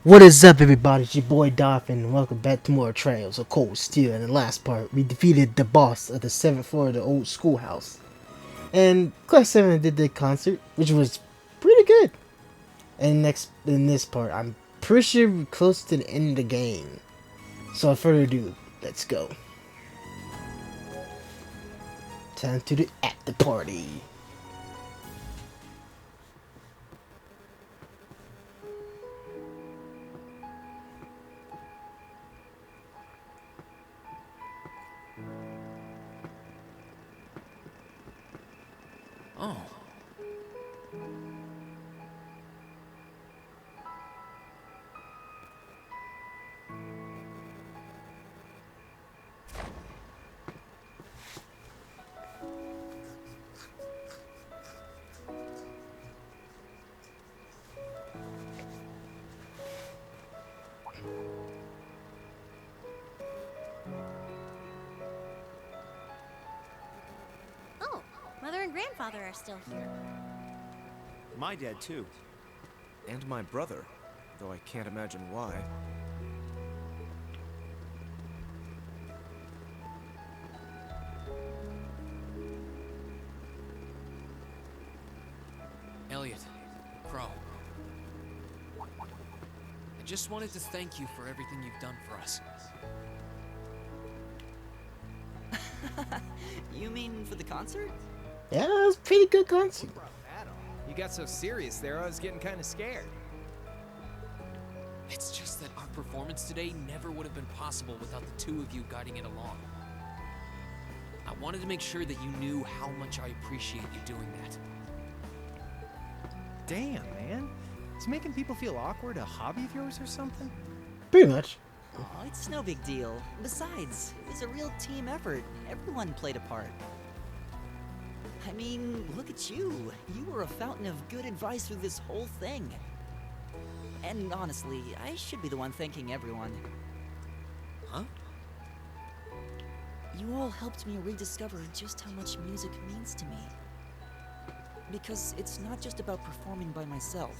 What is up, everybody? It's your boy Dolphin, and welcome back to more Trails of Cold Steel. In the last part, we defeated the boss of the 7th floor of the old schoolhouse. And Class 7 did the concert, which was pretty good. And next, in this part, I'm pretty sure we're close to the end of the game. So without further ado, let's go. Time to the after party. Oh. Oh, mother and grandfather are still here. My dad, too. And my brother, though I can't imagine why. Elliot, Crow. I just wanted to thank you for everything you've done for us. You mean for the concert? Yeah, it was a pretty good concert. You got so serious there, I was getting kind of scared. It's just that our performance today never would have been possible without the two of you guiding it along. I wanted to make sure that you knew how much I appreciate you doing that. Damn, man. Is making people feel awkward a hobby of yours or something? Pretty much. Oh, it's no big deal. Besides, it was a real team effort. Everyone played a part. I mean, look at you. You were a fountain of good advice through this whole thing. And honestly, I should be the one thanking everyone. Huh? You all helped me rediscover just how much music means to me. Because it's not just about performing by myself.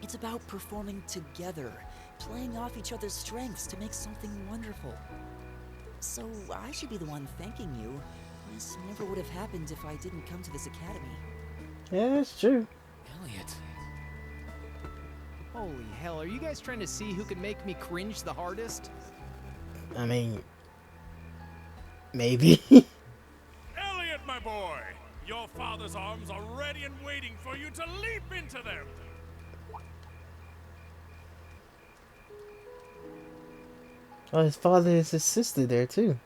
It's about performing together, playing off each other's strengths to make something wonderful. So I should be the one thanking you. This never would have happened if I didn't come to this academy. Yeah, that's true. Elliot. Holy hell, are you guys trying to see who can make me cringe the hardest? I mean, maybe. Elliot, my boy! Your father's arms are ready and waiting for you to leap into them! Oh, his father is his sister there, too.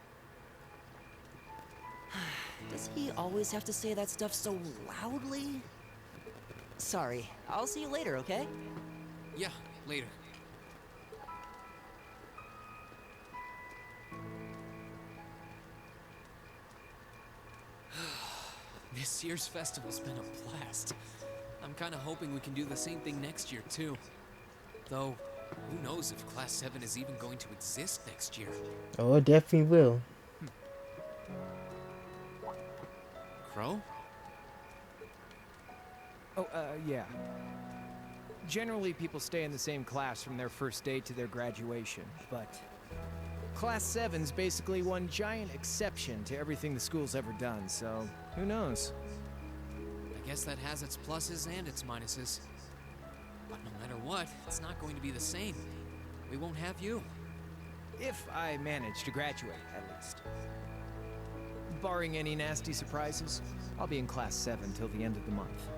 Does he always have to say that stuff so loudly? Sorry, I'll see you later, okay? Yeah, later. This year's festival's been a blast. I'm kind of hoping we can do the same thing next year, too. Though, who knows if Class 7 is even going to exist next year. Oh, it definitely will. Crow? Oh, yeah. Generally, people stay in the same class from their first day to their graduation, but Class 7's basically one giant exception to everything the school's ever done, so who knows? I guess that has its pluses and its minuses. But no matter what, it's not going to be the same. We won't have you. If I manage to graduate, at least. Barring any nasty surprises, I'll be in Class 7 till the end of the month.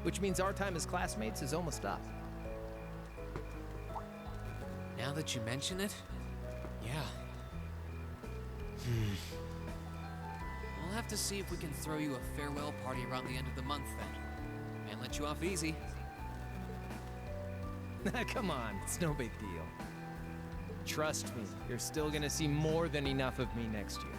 Which means our time as classmates is almost up. Now that you mention it, yeah. We'll have to see if we can throw you a farewell party around the end of the month then. Can't let you off easy. Come on, it's no big deal. Trust me, you're still gonna see more than enough of me next year.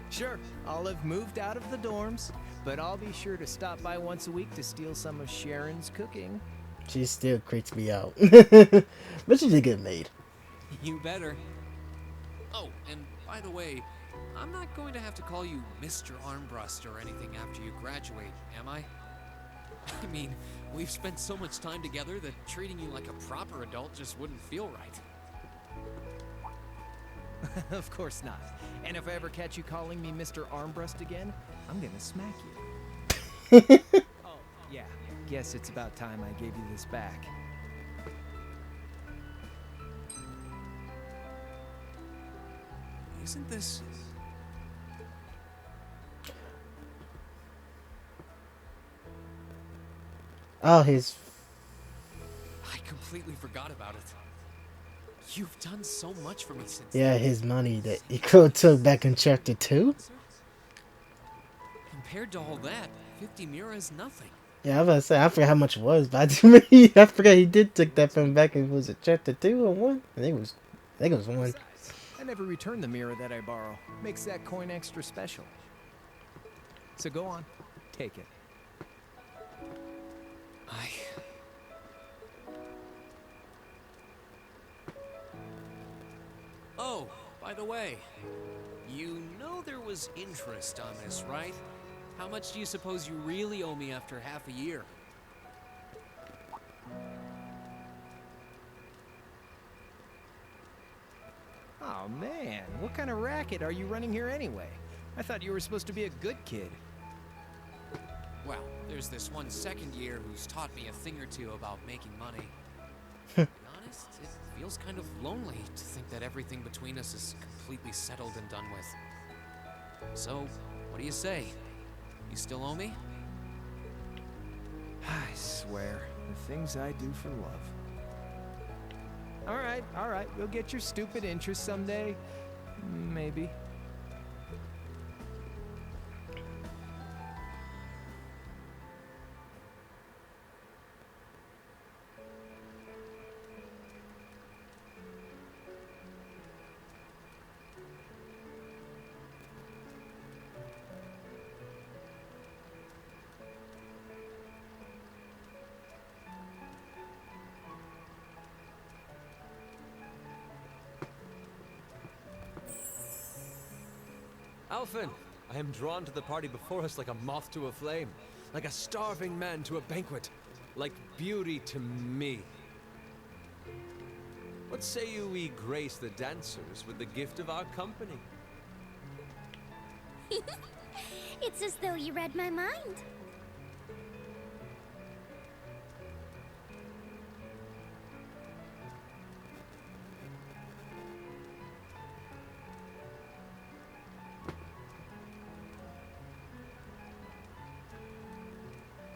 Sure, I'll have moved out of the dorms, but I'll be sure to stop by once a week to steal some of Sharon's cooking. She still creeps me out. But she's a good maid. You better. Oh, and by the way, I'm not going to have to call you Mr. Armbrust or anything after you graduate, am I? I mean, we've spent so much time together that treating you like a proper adult just wouldn't feel right. Of course not. And if I ever catch you calling me Mr. Armbrust again, I'm gonna smack you. Oh, yeah. Guess it's about time I gave you this back. Isn't this... Oh, his. I completely forgot about it. You've done so much for me since Yeah, then. his money that Ikko took back in chapter 2. Compared to all that, 50 mira is nothing. Yeah, I was about to say, I forgot how much it was, but I forgot he did take that from back in, was it chapter 2 or 1? I think it was 1. Besides, I never return the mirror that I borrow. Makes that coin extra special. So go on, take it. Oh, by the way, you know there was interest on this, right? How much do you suppose you really owe me after half a year? Oh man, what kind of racket are you running here anyway? I thought you were supposed to be a good kid. Well, there's this one second year who's taught me a thing or two about making money. To be honest, it feels kind of lonely to think that everything between us is completely settled and done with. So, what do you say? You still owe me? I swear, the things I do for love. All right, we'll get your stupid interest someday. Maybe. Alphen, I am drawn to the party before us like a moth to a flame, like a starving man to a banquet, like beauty to me. What say you we grace the dancers with the gift of our company? It's as though you read my mind.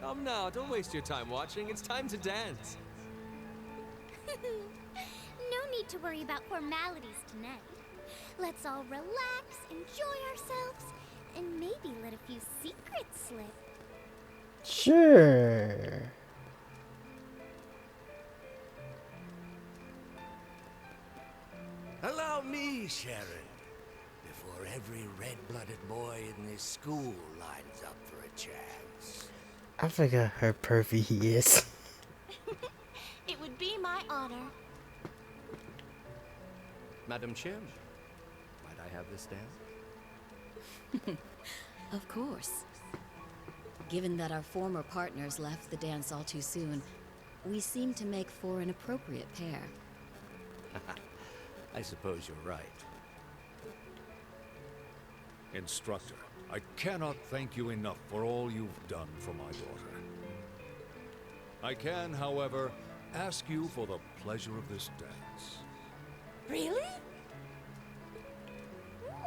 Come now, don't waste your time watching. It's time to dance. No need to worry about formalities tonight. Let's all relax, enjoy ourselves, and maybe let a few secrets slip. Sure. Allow me, Sharon, before every red-blooded boy in this school lines up for a chance. I forgot how pervy he is. It would be my honor. Madam Chairman, might I have this dance? Of course. Given that our former partners left the dance all too soon, we seem to make for an appropriate pair. I suppose you're right. Instructor, I cannot thank you enough for all you've done for my daughter. I can, however, ask you for the pleasure of this dance. Really?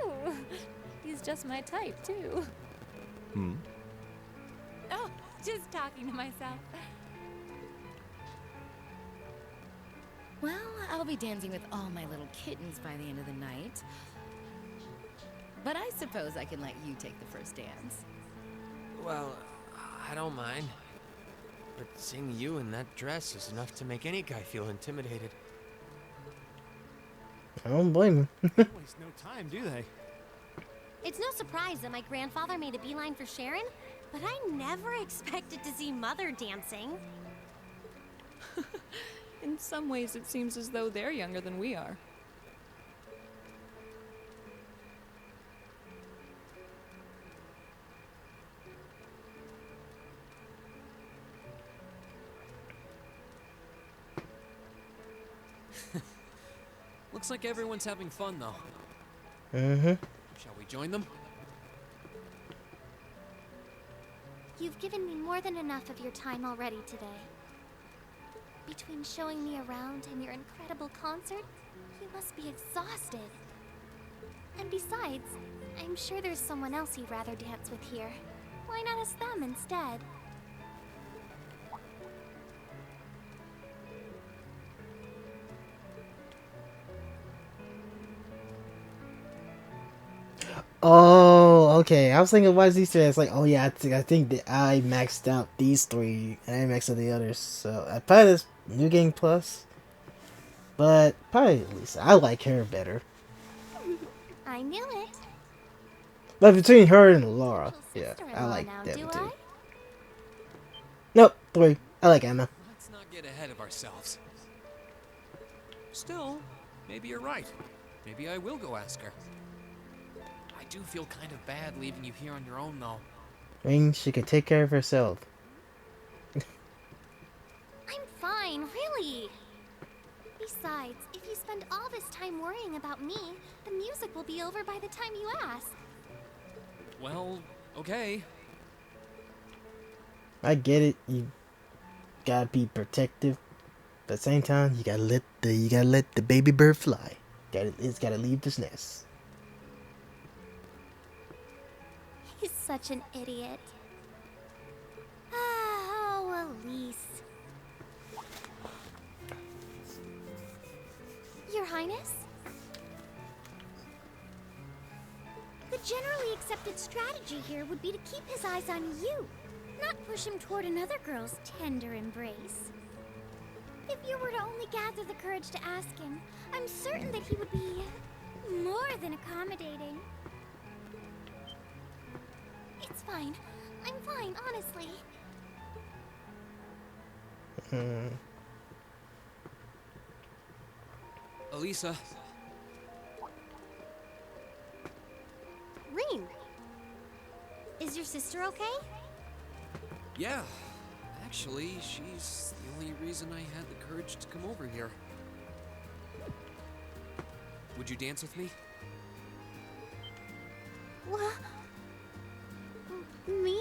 Ooh, he's just my type, too. Hmm? Oh, just talking to myself. Well, I'll be dancing with all my little kittens by the end of the night. But I suppose I can let you take the first dance. Well, I don't mind. But seeing you in that dress is enough to make any guy feel intimidated. I don't blame him. Waste no time, do they? It's no surprise that my grandfather made a beeline for Sharon, but I never expected to see Mother dancing. In some ways, it seems as though they're younger than we are. Looks like everyone's having fun, though. Mm-hmm. Shall we join them? You've given me more than enough of your time already today. Between showing me around and your incredible concert, you must be exhausted. And besides, I'm sure there's someone else you'd rather dance with here. Why not ask them instead? Oh, okay. I was thinking, why is Easter eggs? Like, oh yeah, I think that I maxed out these three, and I maxed out the others. So I probably this New Game Plus, but probably at least I like her better. I knew it. But between her and Laura, yeah, I like them too. Nope, three. I like Emma. Let's not get ahead of ourselves. Still, maybe you're right. Maybe I will go ask her. I do feel kind of bad leaving you here on your own, though. I mean, she could take care of herself. I'm fine, really. Besides, if you spend all this time worrying about me, the music will be over by the time you ask. Well, okay. I get it. You gotta be protective, but at the same time, you gotta let the baby bird fly. It's gotta leave this nest. He's such an idiot. Oh, Elise. Your Highness? The generally accepted strategy here would be to keep his eyes on you, not push him toward another girl's tender embrace. If you were to only gather the courage to ask him, I'm certain that he would be more than accommodating. It's fine. I'm fine, honestly. Elisa. Reem, is your sister okay? Yeah. Actually, she's the only reason I had the courage to come over here. Would you dance with me? What? Me?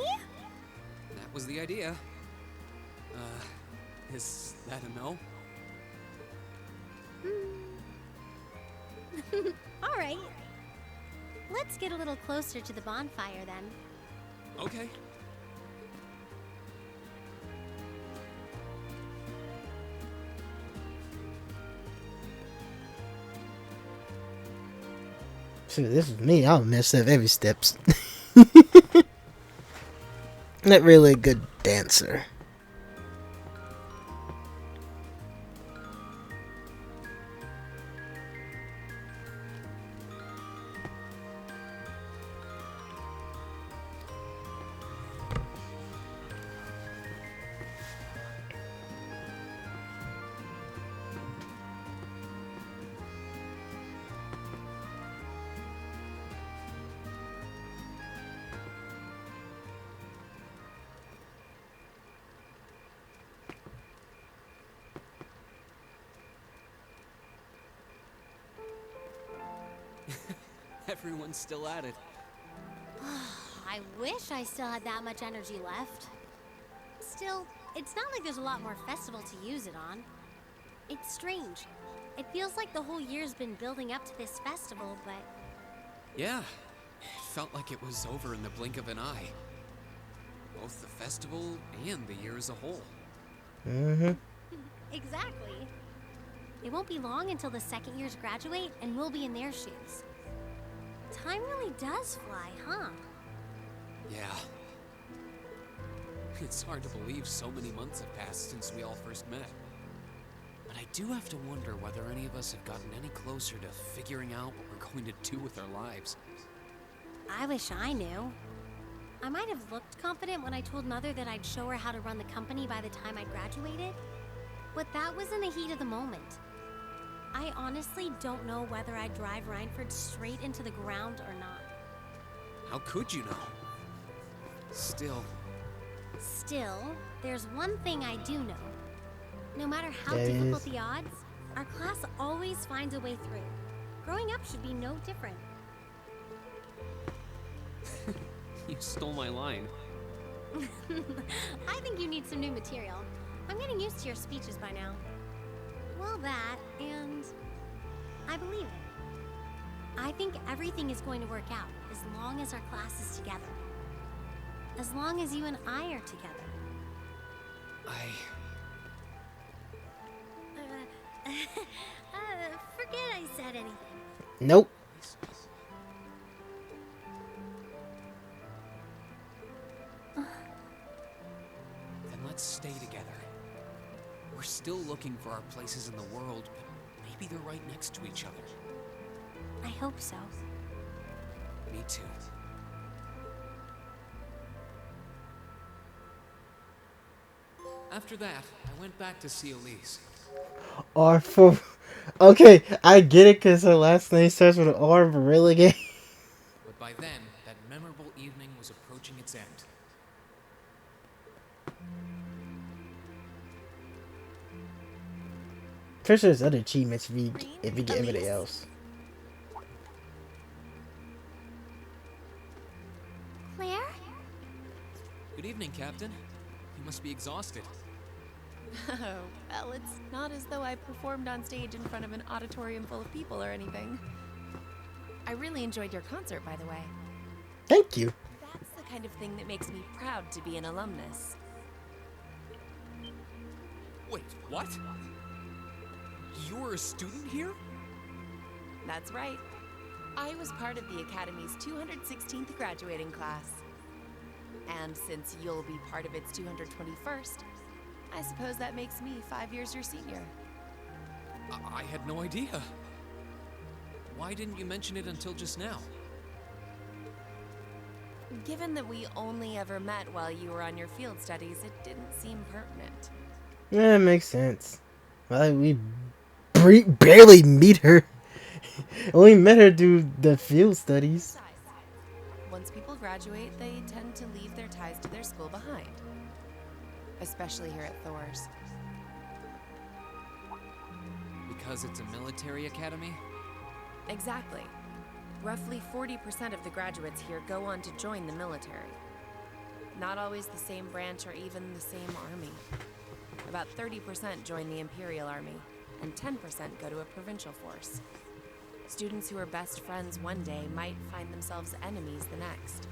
That was the idea. Is that a no? All right. Let's get a little closer to the bonfire then. Okay. See, this is me. I'll mess up every steps. Not really a good dancer. Everyone's still at it. I wish I still had that much energy left. Still, it's not like there's a lot more festival to use it on. It's strange. It feels like the whole year's been building up to this festival, but... Yeah. It felt like it was over in the blink of an eye. Both the festival and the year as a whole. Exactly. It won't be long until the second years graduate, and we'll be in their shoes. Time really does fly, huh? Yeah. It's hard to believe so many months have passed since we all first met. But I do have to wonder whether any of us have gotten any closer to figuring out what we're going to do with our lives. I wish I knew. I might have looked confident when I told Mother that I'd show her how to run the company by the time I graduated. But that was in the heat of the moment. I honestly don't know whether I'd drive Rhineford straight into the ground or not. How could you know? Still, there's one thing I do know. No matter how There difficult is. the odds, Our class always finds a way through. Growing up should be no different. You stole my line. I think you need some new material. I'm getting used to your speeches by now. Well, that, and I believe it. I think everything is going to work out as long as our class is together. As long as you and I are together. Forget I said anything. Nope. Then let's stay together. We're still looking for our places in the world, but maybe they're right next to each other. I hope so. Me too. After that, I went back to see Elise. R for. Okay, I get it because her last name starts with an R, but really gay. But by then, that memorable evening was approaching its end. Pretty sure there's other achievements if you get everything else. Claire? Good evening, Captain. You must be exhausted. Oh, well, it's not as though I performed on stage in front of an auditorium full of people or anything. I really enjoyed your concert, by the way. Thank you. That's the kind of thing that makes me proud to be an alumnus. Wait, what? You're a student here? That's right. I was part of the Academy's 216th graduating class. And since you'll be part of its 221st, I suppose that makes me 5 years your senior. I had no idea. Why didn't you mention it until just now? Given that we only ever met while you were on your field studies, it didn't seem pertinent. Yeah, it makes sense. Well, we barely meet her. Only met her through the field studies. Once people graduate, they tend to leave their ties to their school behind. Especially here at Thor's. Because it's a military academy? Exactly. Roughly 40% of the graduates here go on to join the military. Not always the same branch or even the same army. About 30% join the Imperial Army, and 10% go to a provincial force. Students who are best friends one day might find themselves enemies the next.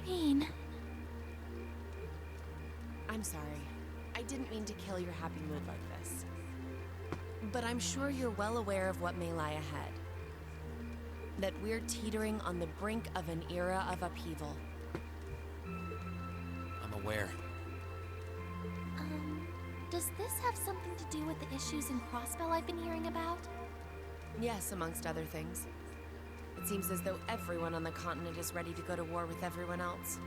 Pain. I'm sorry. I didn't mean to kill your happy mood like this. But I'm sure you're well aware of what may lie ahead. That we're teetering on the brink of an era of upheaval. I'm aware. Does this have something to do with the issues in Crossbell I've been hearing about? Yes, amongst other things. It seems as though everyone on the continent is ready to go to war with everyone else.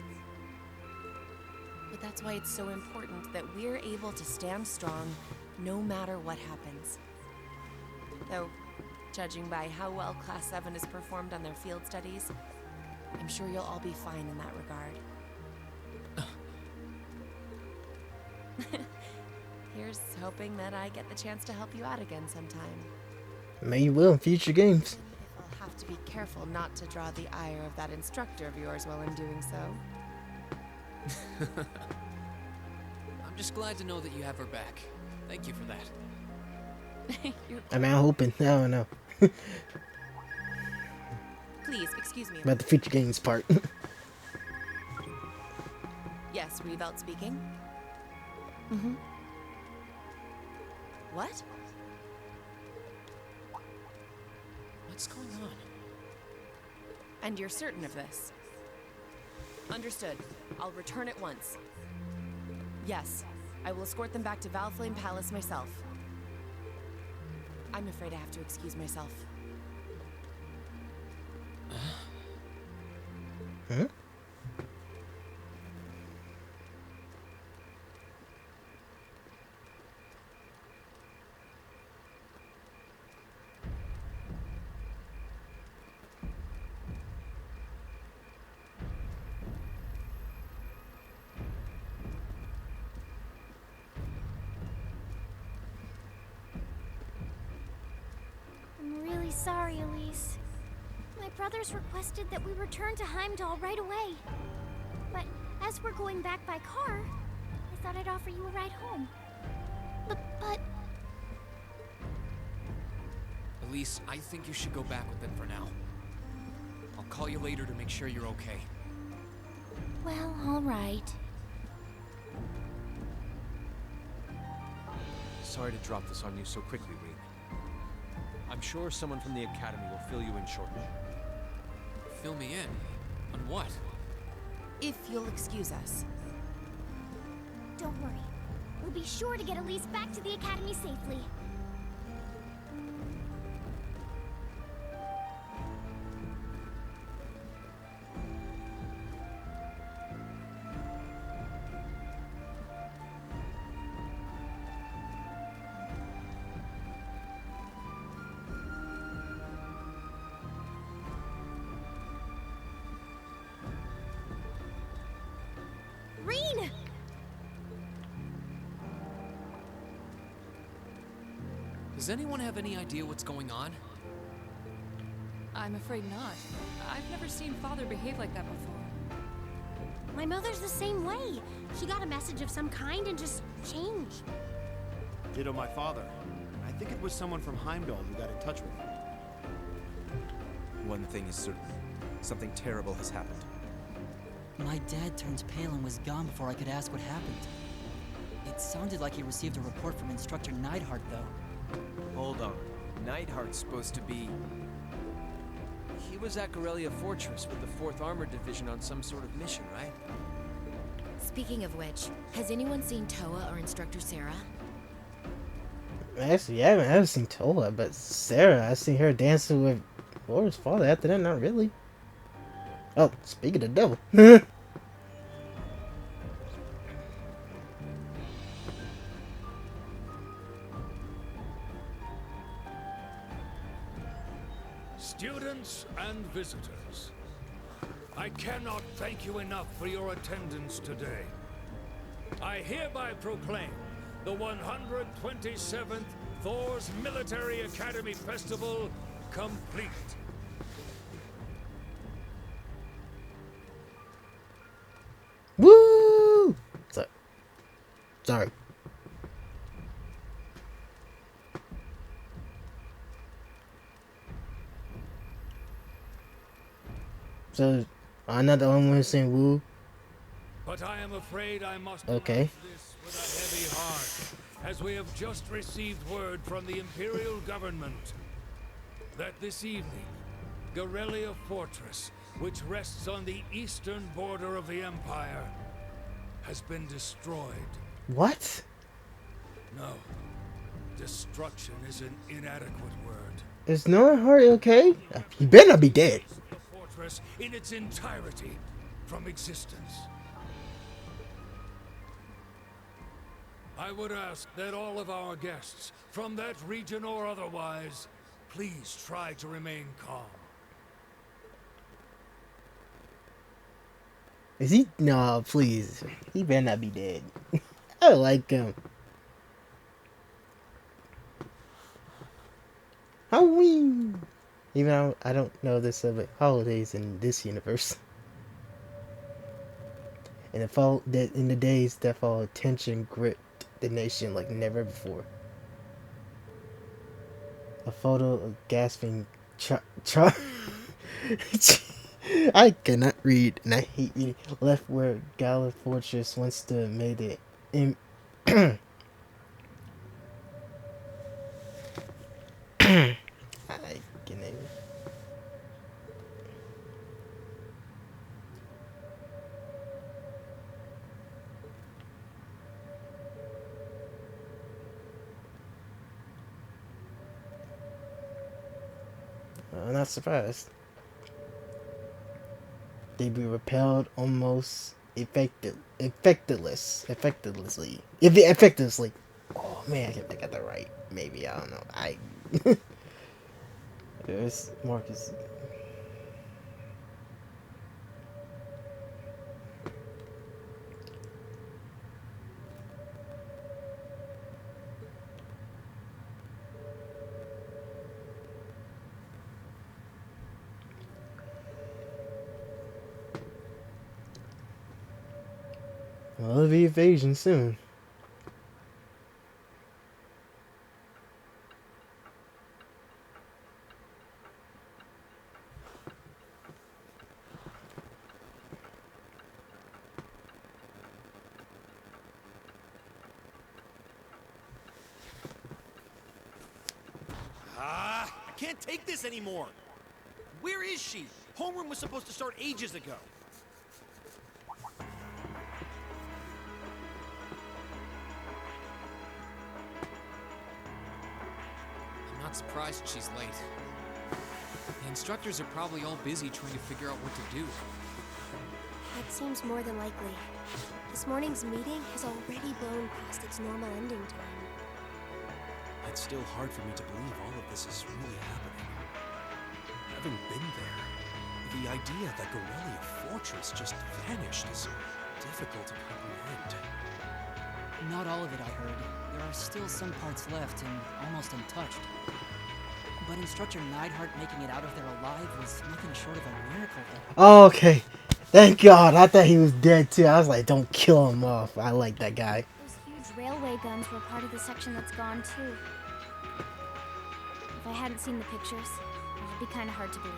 But that's why it's so important that we're able to stand strong no matter what happens. Though, judging by how well Class 7 has performed on their field studies, I'm sure you'll all be fine in that regard. Here's hoping that I get the chance to help you out again sometime. Maybe you will in future games. I'll have to be careful not to draw the ire of that instructor of yours while I'm doing so. I'm just glad to know that you have her back. Thank you for that. I mean, I'm hoping. I don't know. Please, excuse me. About the future games part. Yes, Revolt speaking. Mm-hmm. What? What's going on? And you're certain of this? Understood. I'll return at once. Yes, I will escort them back to Valflame Palace myself. I'm afraid I have to excuse myself. Huh? sorry, Elise. My brothers requested that we return to Heimdall right away. But as we're going back by car, I thought I'd offer you a ride home. But... Elise, I think you should go back with them for now. I'll call you later to make sure you're okay. Well, all right. Sorry to drop this on you so quickly, Reed. I'm sure someone from the Academy will fill you in shortly. Fill me in? On what? If you'll excuse us. Don't worry. We'll be sure to get Elise back to the Academy safely. Reen! Does anyone have any idea what's going on? I'm afraid not. I've never seen Father behave like that before. My mother's the same way. She got a message of some kind and just changed. Ditto my father. I think it was someone from Heimdall who got in touch with him. One thing is certain. Something terrible has happened. My dad turned pale and was gone before I could ask what happened. It sounded like he received a report from Instructor Neidhart, though. Hold on. Neidhart's supposed to be... He was at Corellia Fortress with the 4th Armored Division on some sort of mission, right? Speaking of which, has anyone seen Toa or Instructor Sarah? Actually, yeah, I haven't seen Toa, but Sarah, I seen her dancing with Laura's father. After that, not really. Oh, speaking of the devil. Students and visitors, I cannot thank you enough for your attendance today. I hereby proclaim the 127th Thor's Military Academy Festival complete. Woo! Sorry. So, I'm not the only one who's saying woo. But I am afraid I must Okay. announce this with a heavy heart, as we have just received word from the Imperial government that this evening, Corellia Fortress, which rests on the eastern border of the Empire, has been destroyed. What? No. Destruction is an inadequate word. Is Noah Hart okay? He better not be dead. The fortress in its entirety from existence. I would ask that all of our guests, from that region or otherwise, please try to remain calm. Is he? No, please. He better not be dead. I like him. Halloween! Even though I don't know this of holidays in this universe. In the days that fall, tension gripped the nation like never before. A photo of gasping I cannot read, and I hate reading. Left where Gala Fortress once stood made it I can even. I'm not surprised. They be repelled almost effectively. Oh man, I got that right. Maybe, I don't know. There's Marcus. Well, it'll be invasion soon. I can't take this anymore. Where is she? Homeroom was supposed to start ages ago. I'm not surprised she's late. The instructors are probably all busy trying to figure out what to do. That seems more than likely. This morning's meeting has already blown past its normal ending time. It's still hard for me to believe all of this is really happening. Having been there, the idea that Gorelia Fortress just vanished is difficult to comprehend. Not all of it, I heard. There are still some parts left and almost untouched. But Instructor Neidhart making it out of there alive was nothing short of a miracle. Oh, okay. Thank God. I thought he was dead too. I was like, don't kill him off. I like that guy. Those huge railway guns were part of the section that's gone too. If I hadn't seen the pictures, it would be kind of hard to believe.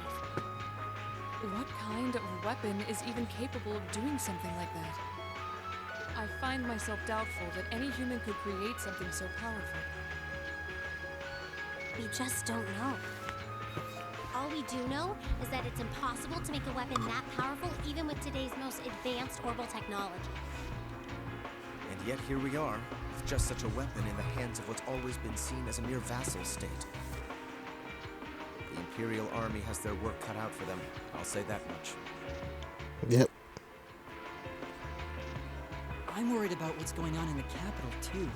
What kind of weapon is even capable of doing something like that? I find myself doubtful that any human could create something so powerful. We just don't know. All we do know is that it's impossible to make a weapon that powerful even with today's most advanced orbital technology. And yet here we are, with just such a weapon in the hands of what's always been seen as a mere vassal state. The Imperial Army has their work cut out for them, I'll say that much. Yep. I'm worried about what's going on in the capital, too.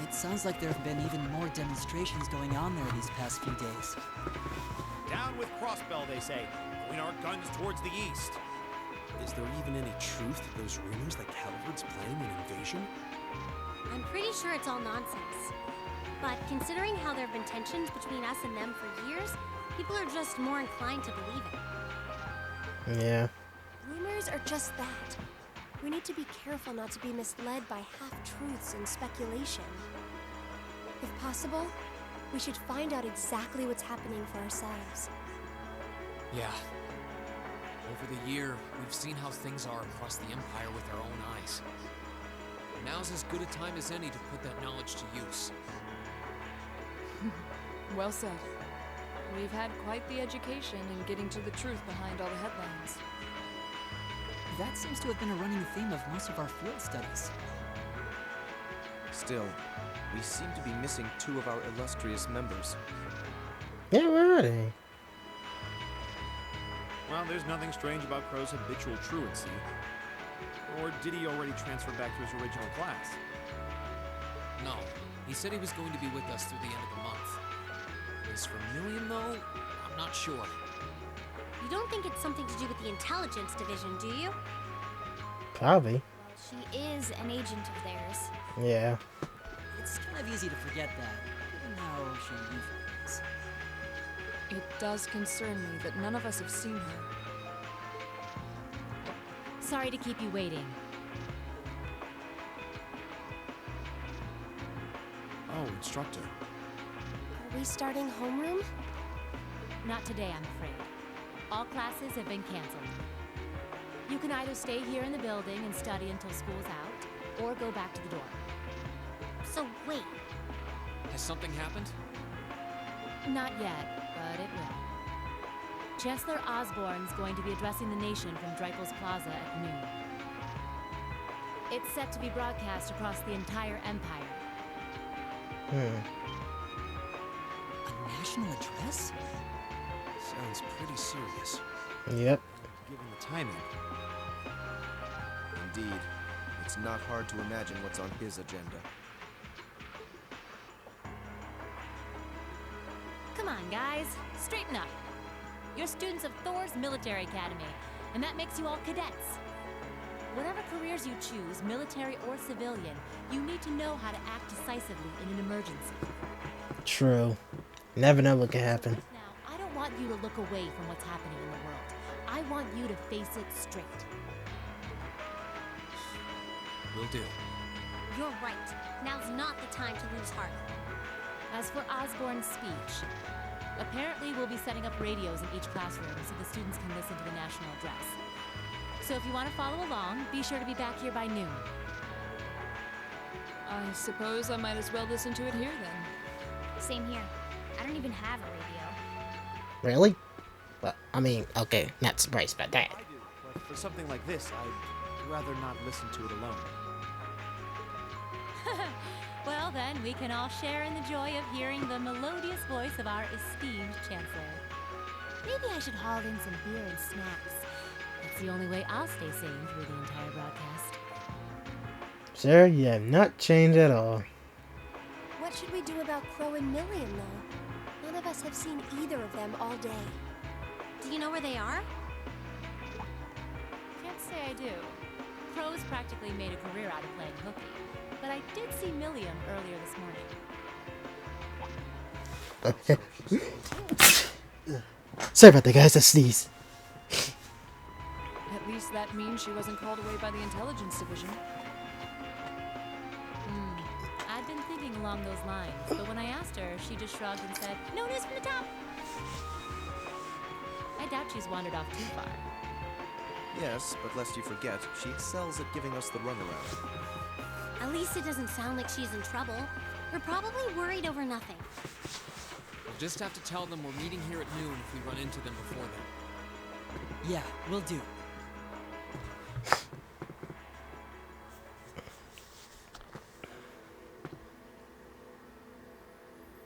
It sounds like there have been even more demonstrations going on there these past few days. Down with Crossbell, they say. Point our guns towards the east. Is there even any truth to those rumors that Calvard's planning an invasion? I'm pretty sure it's all nonsense. But considering how there have been tensions between us and them for years, people are just more inclined to believe it. Yeah. Rumors are just that. We need to be careful not to be misled by half-truths and speculation. If possible, we should find out exactly what's happening for ourselves. Yeah. Over the year, we've seen how things are across the Empire with our own eyes. Now's as good a time as any to put that knowledge to use. Well said. We've had quite the education in getting to the truth behind all the headlines. That seems to have been a running theme of most of our field studies. Still, we seem to be missing two of our illustrious members. Yeah, where are they? Well, there's nothing strange about Crow's habitual truancy. Or did he already transfer back to his original class? No, he said he was going to be with us through the end of the month. As for Million, though, I'm not sure. You don't think it's something to do with the intelligence division, do you? Probably. She is an agent of theirs. Yeah. It's kind of easy to forget that, given how she usually is. It does concern me that none of us have seen her. Sorry to keep you waiting. Oh, instructor. Are we starting homeroom? Not today, I'm afraid. All classes have been canceled. You can either stay here in the building and study until school's out, or go back to the dorm. So wait. Has something happened? Not yet, but it will. Chancellor Osborne's going to be addressing the nation from Dreikel's Plaza at noon. It's set to be broadcast across the entire Empire. A national address? Sounds pretty serious. Yep. Given the timing. Indeed. It's not hard to imagine what's on his agenda. Come on, guys. Straighten up. You're students of Thor's Military Academy, and that makes you all cadets. Whatever careers you choose, military or civilian, you need to know how to act decisively in an emergency. True. Never know what can happen. Now, I don't want you to look away from what's happening in the world. I want you to face it straight. Will do. You're right. Now's not the time to lose heart. As for Osborne's speech, apparently we'll be setting up radios in each classroom so the students can listen to the national address. So if you want to follow along, be sure to be back here by noon. I suppose I might as well listen to it here then. Same here. I don't even have a radio. Really? Well, I mean, okay, not surprised by that. I do, but for something like this, I'd rather not listen to it alone. Well then, we can all share in the joy of hearing the melodious voice of our esteemed Chancellor. Maybe I should haul in some beer and snacks. That's the only way I'll stay sane through the entire broadcast. Sir, you have not changed at all. What should we do about Crow and Million, though? None of us have seen either of them all day. Do you know where they are? Can't say I do. Crow's practically made a career out of playing hooky, but I did see Milliam earlier this morning. Sorry about that, guys. I sneezed. At least that means she wasn't called away by the intelligence division. I'd been thinking along those lines, but when I asked her, she just shrugged and said, "No news from the top." I doubt she's wandered off too far. Yes, but lest you forget, she excels at giving us the runaround. At least it doesn't sound like she's in trouble. We're probably worried over nothing. We'll just have to tell them we're meeting here at noon if we run into them before then. Yeah, will do.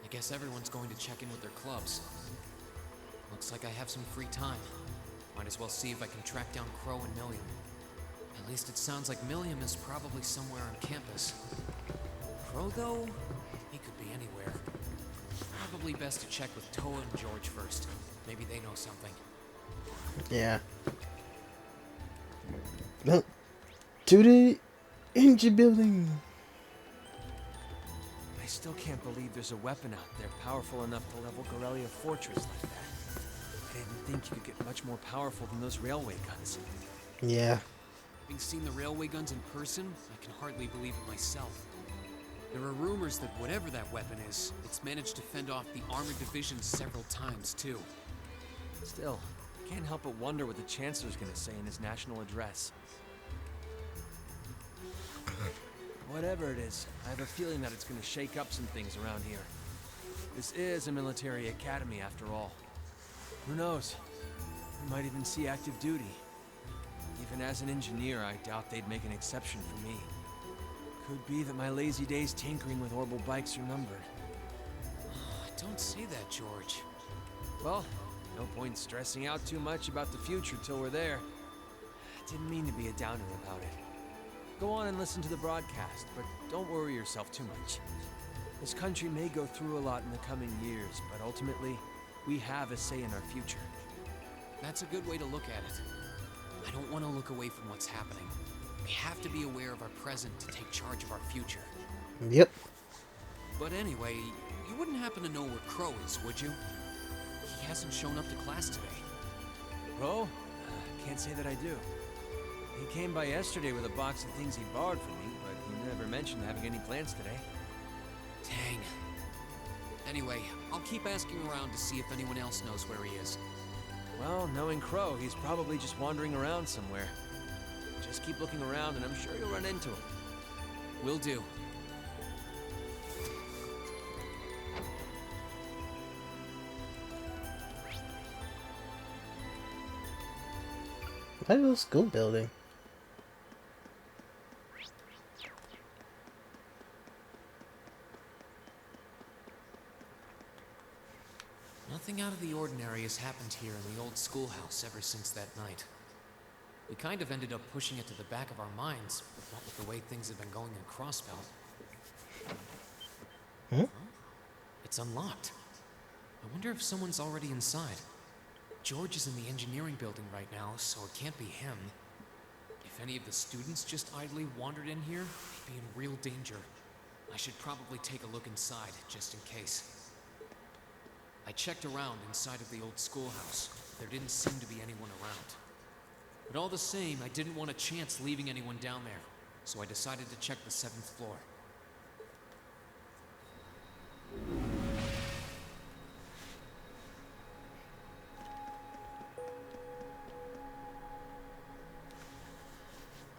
I guess everyone's going to check in with their clubs. Looks like I have some free time. Might as well see if I can track down Crow and Milliam. At least it sounds like Milliam is probably somewhere on campus. Crow, though, he could be anywhere. Probably best to check with Toa and George first. Maybe they know something. Yeah. Well, to the engine building. I still can't believe there's a weapon out there powerful enough to level Gorelia Fortress like that. I didn't think you could get much more powerful than those railway guns. Yeah. Having seen the railway guns in person, I can hardly believe it myself. There are rumors that whatever that weapon is, it's managed to fend off the armored divisions several times, too. Still, I can't help but wonder what the Chancellor's gonna say in his national address. Whatever it is, I have a feeling that it's gonna shake up some things around here. This is a military academy, after all. Who knows? We might even see active duty. Even as an engineer, I doubt they'd make an exception for me. Could be that my lazy days tinkering with orbital bikes are numbered. Don't say that, George. Well, no point stressing out too much about the future till we're there. I didn't mean to be a downer about it. Go on and listen to the broadcast, but don't worry yourself too much. This country may go through a lot in the coming years, but ultimately, we have a say in our future. That's a good way to look at it. I don't want to look away from what's happening. We have to be aware of our present to take charge of our future. Yep. But anyway, you wouldn't happen to know where Crow is, would you? He hasn't shown up to class today. Crow? Can't say that I do. He came by yesterday with a box of things he borrowed from me, but he never mentioned having any plans today. Dang. Anyway, I'll keep asking around to see if anyone else knows where he is. Well, knowing Crow, he's probably just wandering around somewhere. Just keep looking around and I'm sure you'll run into him. Will do. That little school building. Nothing out of the ordinary has happened here in the old schoolhouse ever since that night. We kind of ended up pushing it to the back of our minds, but what with the way things have been going in Crossbelt. Huh? It's unlocked. I wonder if someone's already inside. George is in the engineering building right now, so it can't be him. If any of the students just idly wandered in here, they'd be in real danger. I should probably take a look inside, just in case. I checked around inside of the old schoolhouse. There didn't seem to be anyone around. But all the same, I didn't want a chance leaving anyone down there. so I decided to check the 7th floor.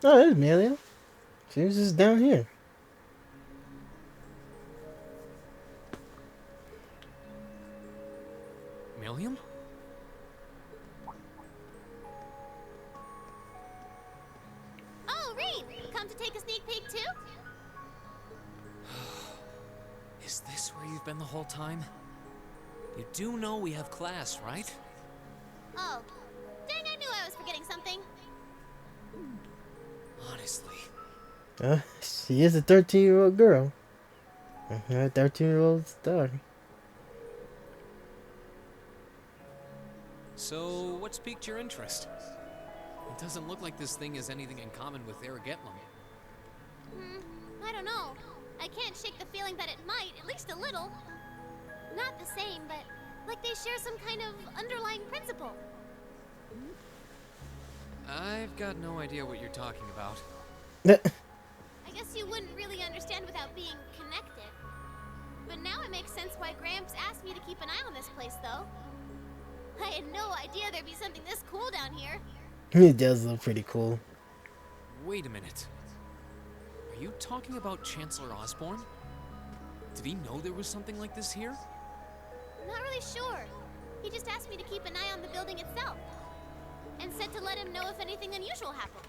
Oh, there's Amelia. She was just down here. Milliam? Oh, Reed! Come to take a sneak peek too? Is this where you've been the whole time? You do know we have class, right? Oh, dang, I knew I was forgetting something. Honestly. She is a 13-year-old girl. Her 13-year-old daughter. So, what's piqued your interest? It doesn't look like this thing has anything in common with Aragetlum. I don't know. I can't shake the feeling that it might, at least a little. Not the same, but like they share some kind of underlying principle. I've got no idea what you're talking about. I guess you wouldn't really understand without being connected. But now it makes sense why Gramps asked me to keep an eye on this place, though. I had no idea there'd be something this cool down here. It does look pretty cool. Wait a minute. Are you talking about Chancellor Osborne? Did he know there was something like this here? Not really sure. He just asked me to keep an eye on the building itself. And said to let him know if anything unusual happened.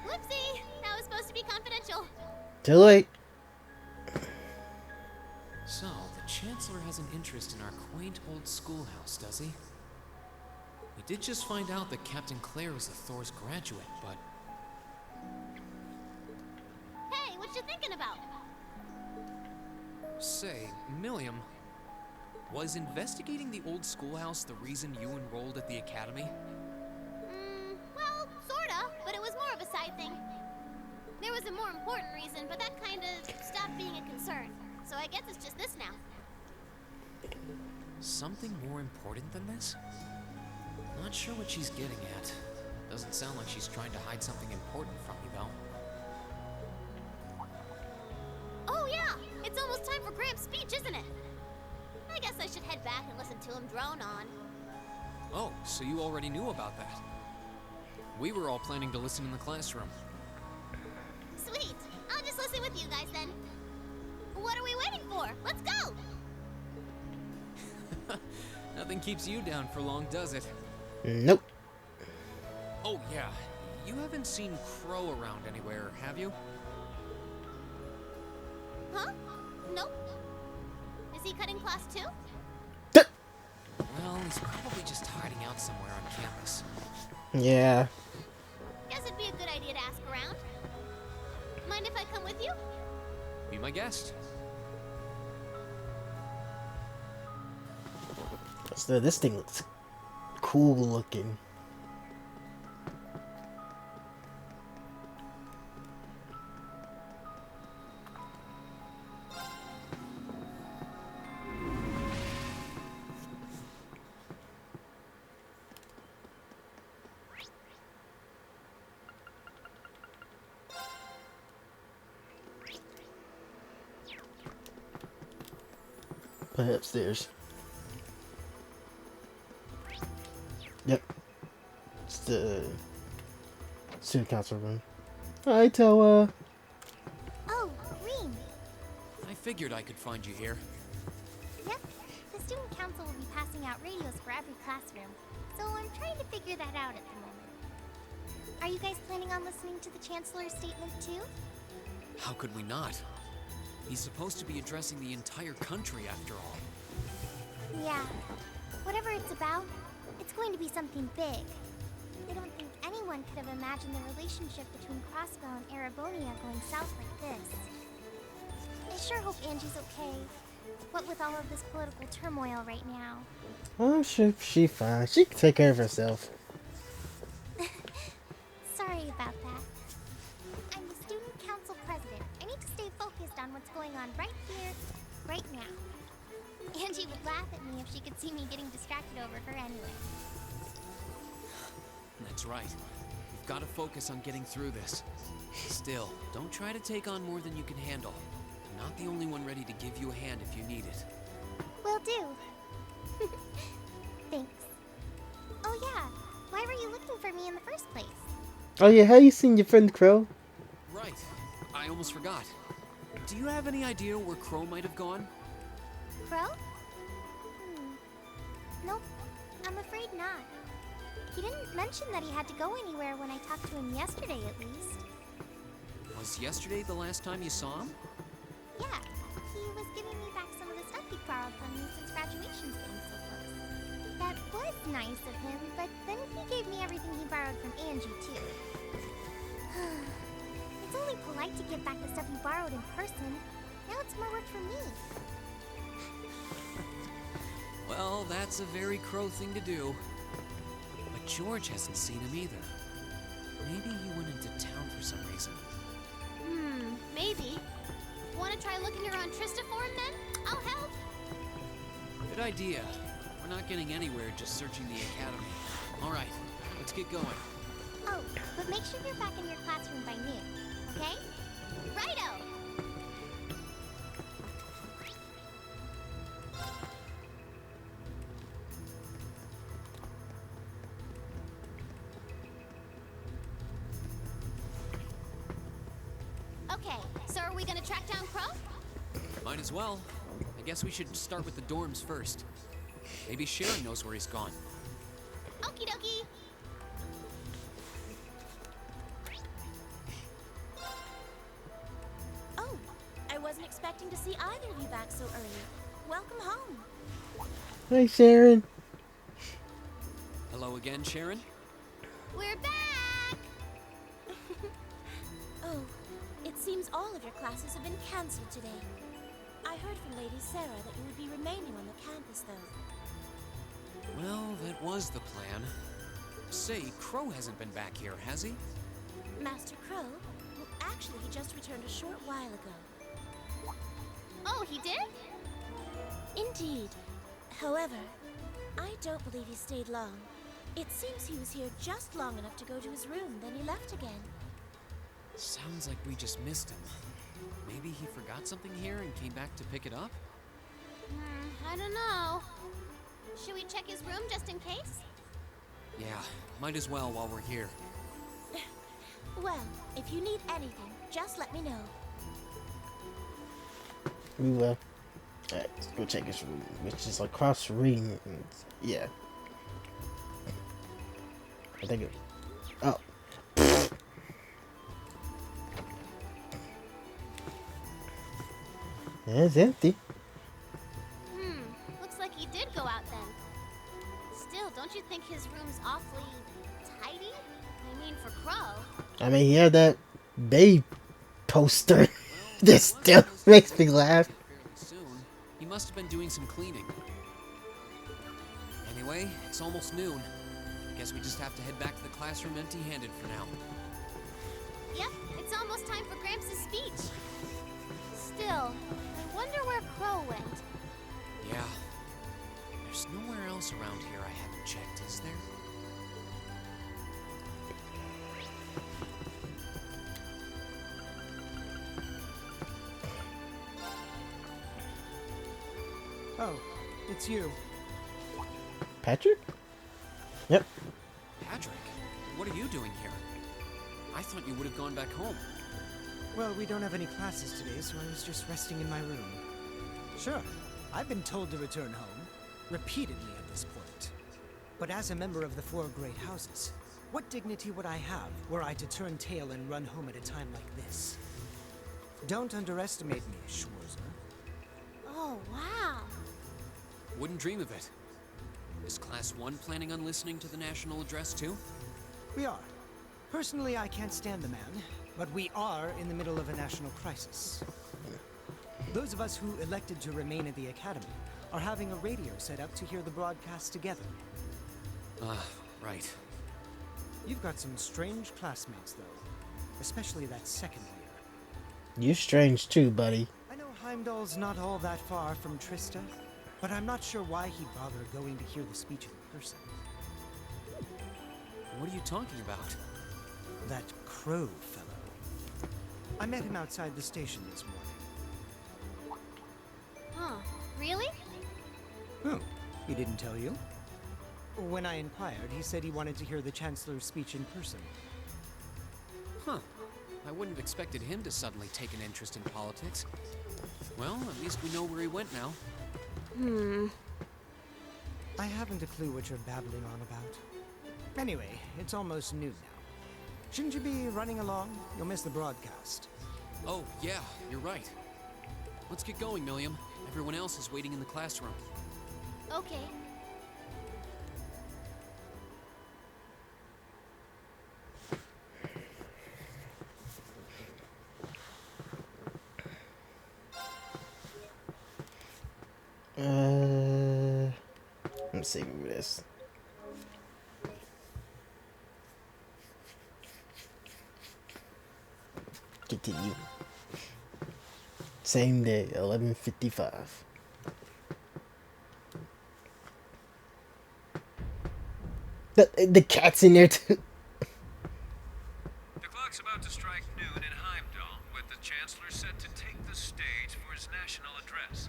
Whoopsie! That was supposed to be confidential. Too late. So, the Chancellor has an interest in our quaint old schoolhouse, does he? We did just find out that Captain Claire is a Thor's graduate, but... Hey, what you thinking about? Say, Milliam, was investigating the old schoolhouse the reason you enrolled at the academy? Well, sorta, but it was more of a side thing. There was a more important reason, but that kinda stopped being a concern. So I guess it's just this now. Something more important than this? Not sure what she's getting at. Doesn't sound like she's trying to hide something important from you, though. Oh yeah, it's almost time for Gramps' speech, isn't it? I guess I should head back and listen to him drone on. Oh, so you already knew about that. We were all planning to listen in the classroom. Sweet, I'll just listen with you guys then. What are we waiting for? Let's go! Nothing keeps you down for long, does it? Nope. Oh yeah, you haven't seen Crow around anywhere, have you? Huh? Nope. Is he cutting class too? Well, he's probably just hiding out somewhere on campus. Yeah. Guess it'd be a good idea to ask around. Mind if I come with you? Be my guest. So this thing looks cool looking. Put it upstairs. Yep. It's the student council room. Alright, Toa. Oh, Reem. I figured I could find you here. Yep. The student council will be passing out radios for every classroom. So I'm trying to figure that out at the moment. Are you guys planning on listening to the Chancellor's statement too? How could we not? He's supposed to be addressing the entire country after all. Yeah. Whatever it's about, it's going to be something big. I don't think anyone could have imagined the relationship between Crossbow and Arabonia going south like this. I sure hope Angie's okay. What with all of this political turmoil right now. Oh, she fine. She can take care of herself. Sorry about that. I'm the student council president. I need to stay focused on what's going on right here, right now. Angie would laugh at me if she could see me getting distracted over her anyway. That's right. We've got to focus on getting through this. Still, don't try to take on more than you can handle. I'm not the only one ready to give you a hand if you need it. Will do. Thanks. Oh yeah, why were you looking for me in the first place? Oh yeah, how you seen your friend Crow? Right. I almost forgot. Do you have any idea where Crow might have gone? Crow? Nope, I'm afraid not. He didn't mention that he had to go anywhere when I talked to him yesterday, at least. Was yesterday the last time you saw him? Yeah, he was giving me back some of the stuff he borrowed from me since graduation's getting so close. That was nice of him, but then he gave me everything he borrowed from Angie, too. It's only polite to give back the stuff you borrowed in person. Now it's more work for me. Well, that's a very Crow thing to do. But George hasn't seen him either. Maybe he went into town for some reason. Maybe. Want to try looking around Trista for him then? I'll help. Good idea. We're not getting anywhere just searching the academy. All right, let's get going. Oh, but make sure you're back in your classroom by noon, okay? Righto! Okay, so are we gonna track down Crow? Might as well. I guess we should start with the dorms first. Maybe Sharon knows where he's gone. Okie dokie! Oh, I wasn't expecting to see either of you back so early. Welcome home. Hey, Sharon. Hello again, Sharon. We're back! Oh, it seems all of your classes have been cancelled today. I heard from Lady Sarah that you would be remaining on the campus, though. Well, that was the plan. Say, Crow hasn't been back here, has he? Master Crow? Well, actually, he just returned a short while ago. Oh, he did? Indeed. However, I don't believe he stayed long. It seems he was here just long enough to go to his room, then he left again. Sounds like we just missed him. Maybe he forgot something here and came back to pick it up? I don't know. Should we check his room just in case? Yeah, might as well while we're here. Well, if you need anything, just let me know. We will. Alright, let's go check his room, which is across the ring. Yeah. I think it. Oh. Yeah, it's empty. Looks like he did go out then. Still, don't you think his room's awfully tidy? I mean, for Crow. I mean, he had that babe poster. This still makes me laugh. Fairly soon. He must have been doing some cleaning. Anyway, it's almost noon. Guess we just have to head back to the classroom empty-handed for now. Yep, it's almost time for Gramps' speech. Still, I wonder where Crow went. Yeah. There's nowhere else around here I haven't checked, is there? Oh, it's you. Patrick? Yep. Patrick, what are you doing here? I thought you would have gone back home. Well, we don't have any classes today, so I was just resting in my room. Sure, I've been told to return home, repeatedly at this point. But as a member of the four great houses, what dignity would I have were I to turn tail and run home at a time like this? Don't underestimate me, Schwarzer. Oh, wow. Wouldn't dream of it. Is Class 1 planning on listening to the national address too? We are. Personally, I can't stand the man, but we are in the middle of a national crisis. Those of us who elected to remain at the Academy are having a radio set up to hear the broadcast together. Ah, right. You've got some strange classmates, though. Especially that second year. You're strange too, buddy. I know Heimdall's not all that far from Trista, but I'm not sure why he'd bother going to hear the speech in person. What are you talking about? That Crow fellow. I met him outside the station this morning. Huh. Really? Oh, he didn't tell you? When I inquired, he said he wanted to hear the Chancellor's speech in person. Huh. I wouldn't have expected him to suddenly take an interest in politics. Well, at least we know where he went now. I haven't a clue what you're babbling on about. Anyway, it's almost noon now. Shouldn't you be running along? You'll miss the broadcast. Oh, yeah, you're right. Let's get going, Milliam. Everyone else is waiting in the classroom. Okay. Let's see this. Continue. Same day, 11:55. The cat's in there too. The clock's about to strike noon in Heimdall, with the Chancellor set to take the stage for his national address.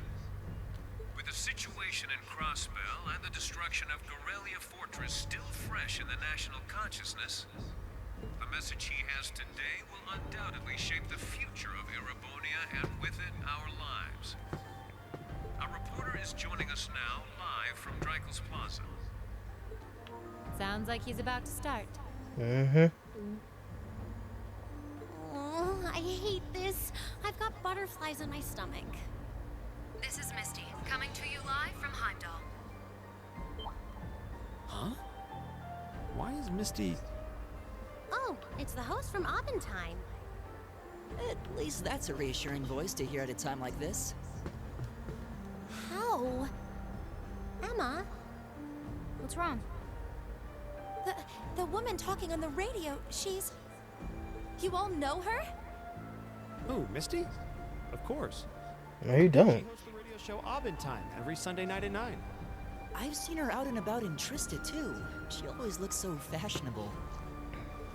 With the situation in Crossbell and the destruction of Gorelia Fortress still fresh in the national consciousness, the message he has today will undoubtedly shape the future of Erebonia and with it, our lives. Our reporter is joining us now, live from Dreikel's Plaza. Sounds like he's about to start. Mm-hmm. Oh, I hate this. I've got butterflies in my stomach. This is Misty, coming to you live from Heimdall. Huh? Why is Misty... Oh, it's the host from Abentime. At least that's a reassuring voice to hear at a time like this. How? Emma? What's wrong? The woman talking on the radio, she's... You all know her? Oh, Misty? Of course. No, you don't. She hosts the radio show Abentime every Sunday night at 9. I've seen her out and about in Trista, too. She always looks so fashionable.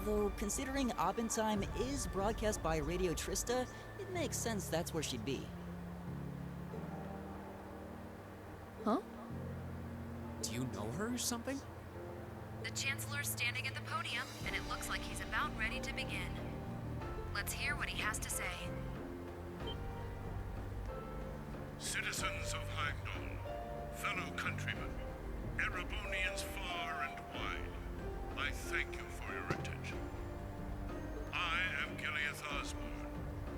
Though, considering Abentime is broadcast by Radio Trista, it makes sense that's where she'd be. Huh? Do you know her or something? The Chancellor's standing at the podium, and it looks like he's about ready to begin. Let's hear what he has to say. Citizens of Heimdall, fellow countrymen, Erebonians far and wide, I thank you for your attention. I am Gileath Osborne,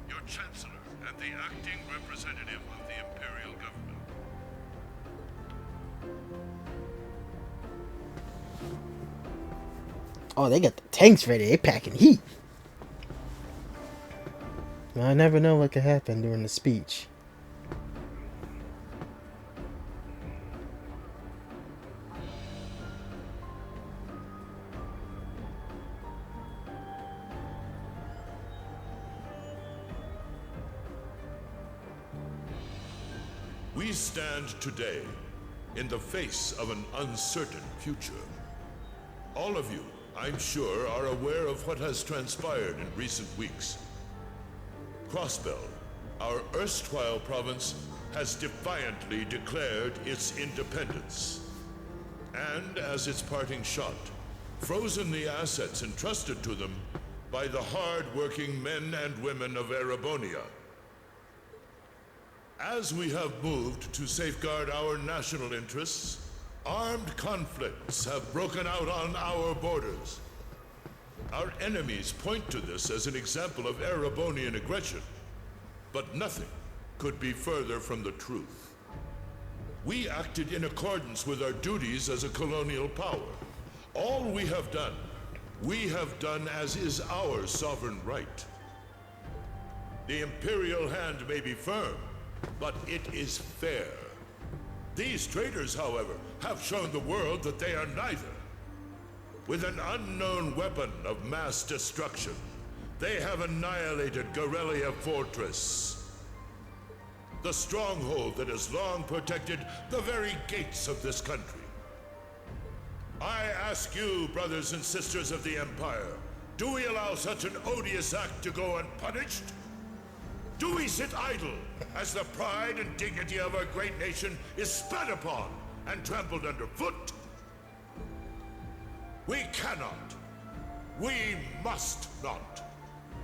your Chancellor and the acting representative of the Imperial Government. Oh, they got the tanks ready. They packing heat. I never know what could happen during the speech. We stand today in the face of an uncertain future. All of you, I'm sure, are aware of what has transpired in recent weeks. Crossbell, our erstwhile province, has defiantly declared its independence. And as its parting shot, frozen the assets entrusted to them by the hard-working men and women of Erebonia. As we have moved to safeguard our national interests, armed conflicts have broken out on our borders. Our enemies point to this as an example of Erebonian aggression, but nothing could be further from the truth. We acted in accordance with our duties as a colonial power. All we have done as is our sovereign right. The Imperial hand may be firm, but it is fair. These traitors, however, have shown the world that they are neither. With an unknown weapon of mass destruction, they have annihilated Gorelia Fortress, the stronghold that has long protected the very gates of this country. I ask you, brothers and sisters of the Empire, do we allow such an odious act to go unpunished? Do we sit idle as the pride and dignity of our great nation is spat upon and trampled underfoot? We cannot. We must not.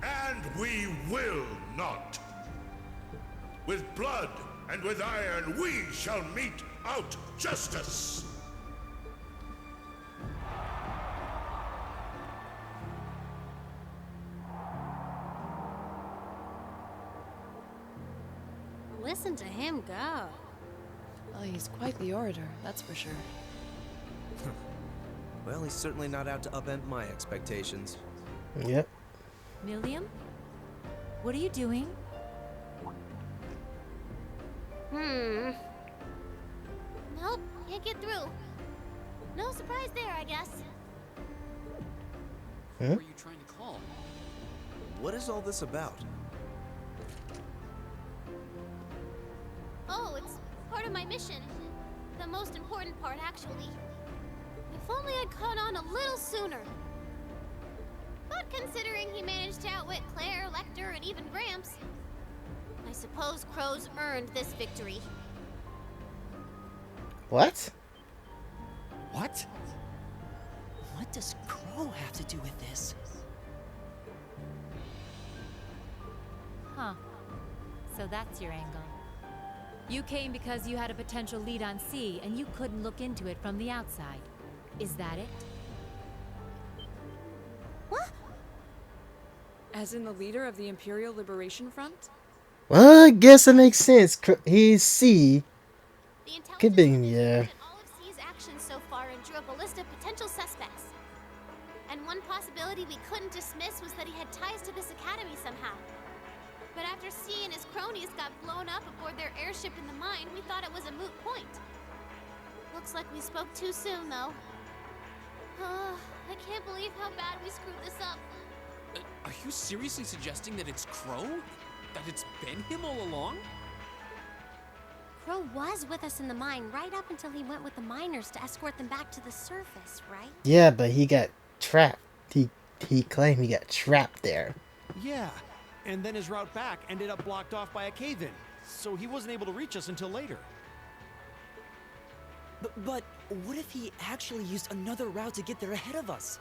And we will not. With blood and with iron, we shall mete out justice. Listen to him go. Well, he's quite the orator, that's for sure. Well, he's certainly not out to upend my expectations. Yep. Milliam? What are you doing? Nope, can't get through. No surprise there, I guess. Who are you trying to call? What is all this about? Oh, it's part of my mission. The most important part, actually. If only I'd caught on a little sooner. But considering he managed to outwit Claire, Lecter, and even Gramps, I suppose Crow's earned this victory. What? What? What does Crow have to do with this? Huh. So that's your angle. You came because you had a potential lead on C, and you couldn't look into it from the outside. Is that it? What? As in the leader of the Imperial Liberation Front? Well, I guess it makes sense. He's C. Could be, yeah. All of C's actions so far and drew up a list of potential suspects. And one possibility we couldn't dismiss was that he had ties to this academy somehow. But after C and his cronies got blown up aboard their airship in the mine, we thought it was a moot point. Looks like we spoke too soon, though. I can't believe how bad we screwed this up. Are you seriously suggesting that it's Crow? That it's been him all along? Crow was with us in the mine right up until he went with the miners to escort them back to the surface, right? Yeah, but he got trapped. He claimed he got trapped there. Yeah, and then his route back ended up blocked off by a cave-in, so he wasn't able to reach us until later. But what if he actually used another route to get there ahead of us?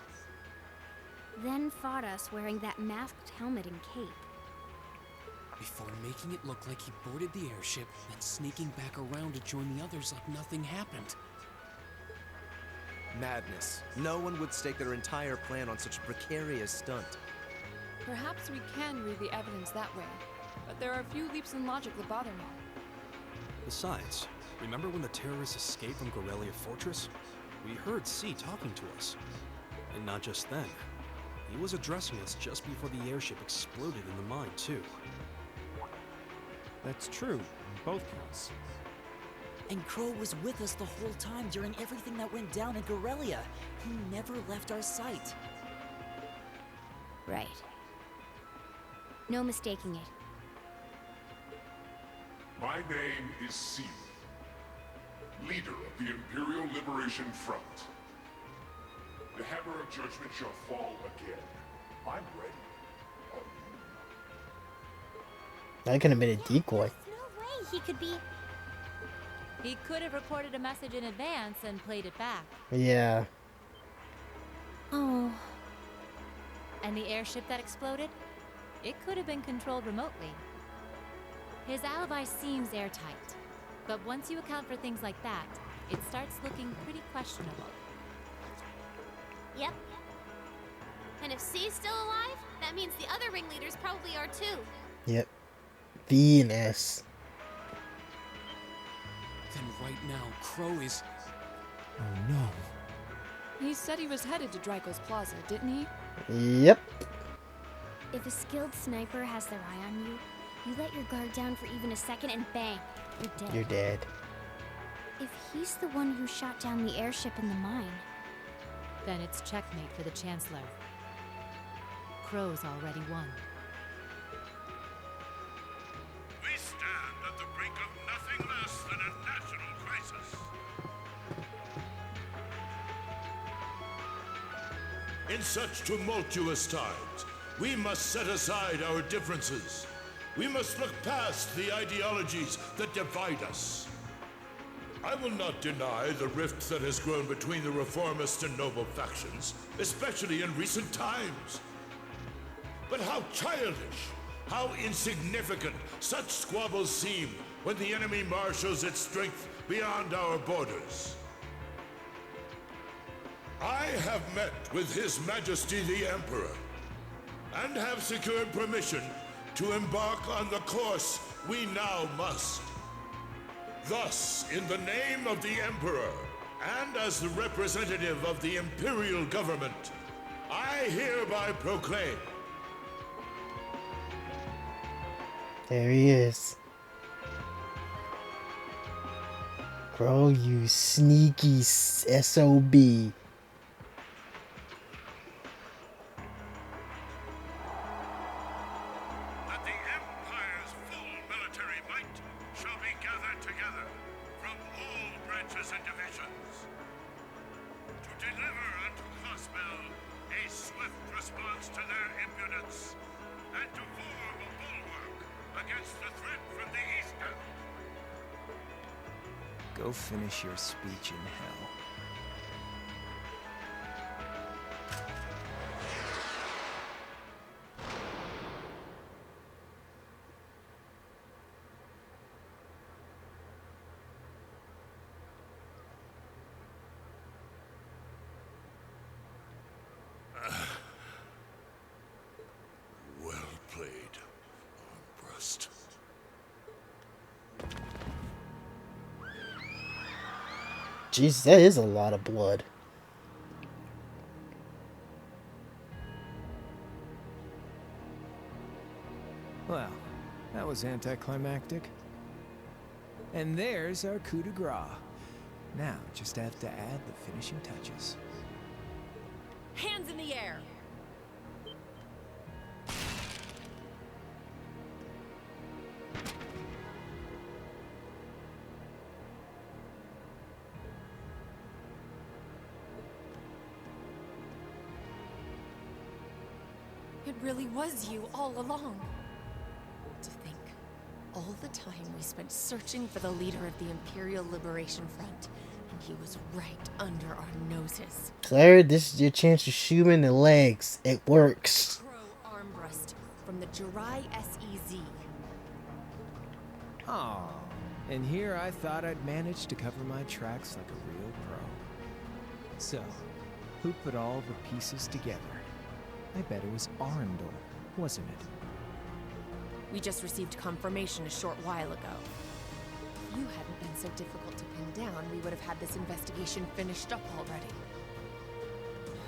Then fought us wearing that masked helmet and cape. Before making it look like he boarded the airship and sneaking back around to join the others like nothing happened. Madness. No one would stake their entire plan on such a precarious stunt. Perhaps we can read the evidence that way, but there are a few leaps in logic that bother me. Besides, remember when the terrorists escaped from Gorelia Fortress? We heard C talking to us. And not just then. He was addressing us just before the airship exploded in the mine, too. That's true, on both counts. And Crow was with us the whole time during everything that went down in Gorelia. He never left our sight. Right. No mistaking it. My name is Xseed, leader of the Imperial Liberation Front. The hammer of judgment shall fall again. I'm ready. That could have been a decoy. No way he could be. He could have recorded a message in advance and played it back. Yeah. Oh. And the airship that exploded? It could have been controlled remotely. His alibi seems airtight, but once you account for things like that, it starts looking pretty questionable. Yep. And if C's still alive, that means the other ringleaders probably are too. Yep. Venus. Then right now, Crow is... Oh no. He said he was headed to Draco's Plaza, didn't he? Yep. If a skilled sniper has their eye on you, you let your guard down for even a second and bang, you're dead. You're dead. If he's the one who shot down the airship in the mine, then it's checkmate for the Chancellor. Crow's already won. We stand at the brink of nothing less than a national crisis. In such tumultuous times, we must set aside our differences We must look past the ideologies that divide us. I will not deny the rift that has grown between the reformist and noble factions, especially in recent times. But how childish, how insignificant such squabbles seem when the enemy marshals its strength beyond our borders. I have met with His Majesty the Emperor, and have secured permission to embark on the course we now must. Thus, in the name of the Emperor, and as the representative of the Imperial Government, I hereby proclaim. There he is. Bro, you sneaky SOB. Go finish your speech in hell. Well played, Armbrust. Jeez, that is a lot of blood. Well, that was anticlimactic. And there's our coup de grace. Now, just have to add the finishing touches. Hands in the air! It really was you all along. To think, all the time we spent searching for the leader of the Imperial Liberation Front, and he was right under our noses. Claire, this is your chance to shoot him in the legs. It works. Pro Armbrust from the Jirai SEZ. Aw, and here I thought I'd managed to cover my tracks like a real pro. So, who put all the pieces together? I bet it was Arundel, wasn't it? We just received confirmation a short while ago. If you hadn't been so difficult to pin down, we would have had this investigation finished up already.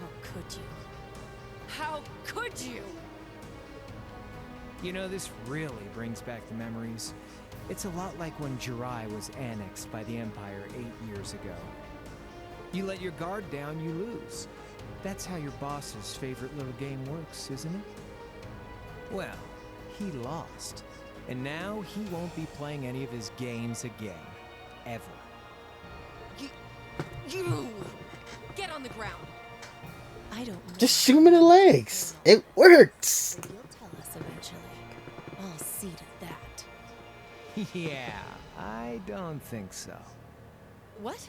How could you? How could you? You know, this really brings back the memories. It's a lot like when Jirai was annexed by the Empire 8 years ago. You let your guard down, you lose. That's how your boss's favorite little game works, isn't it? Well, he lost. And now he won't be playing any of his games again. Ever. You! Get on the ground! I don't know. Just shoot him in the legs. It works. You'll tell us eventually. I'll see to that. Yeah, I don't think so. What?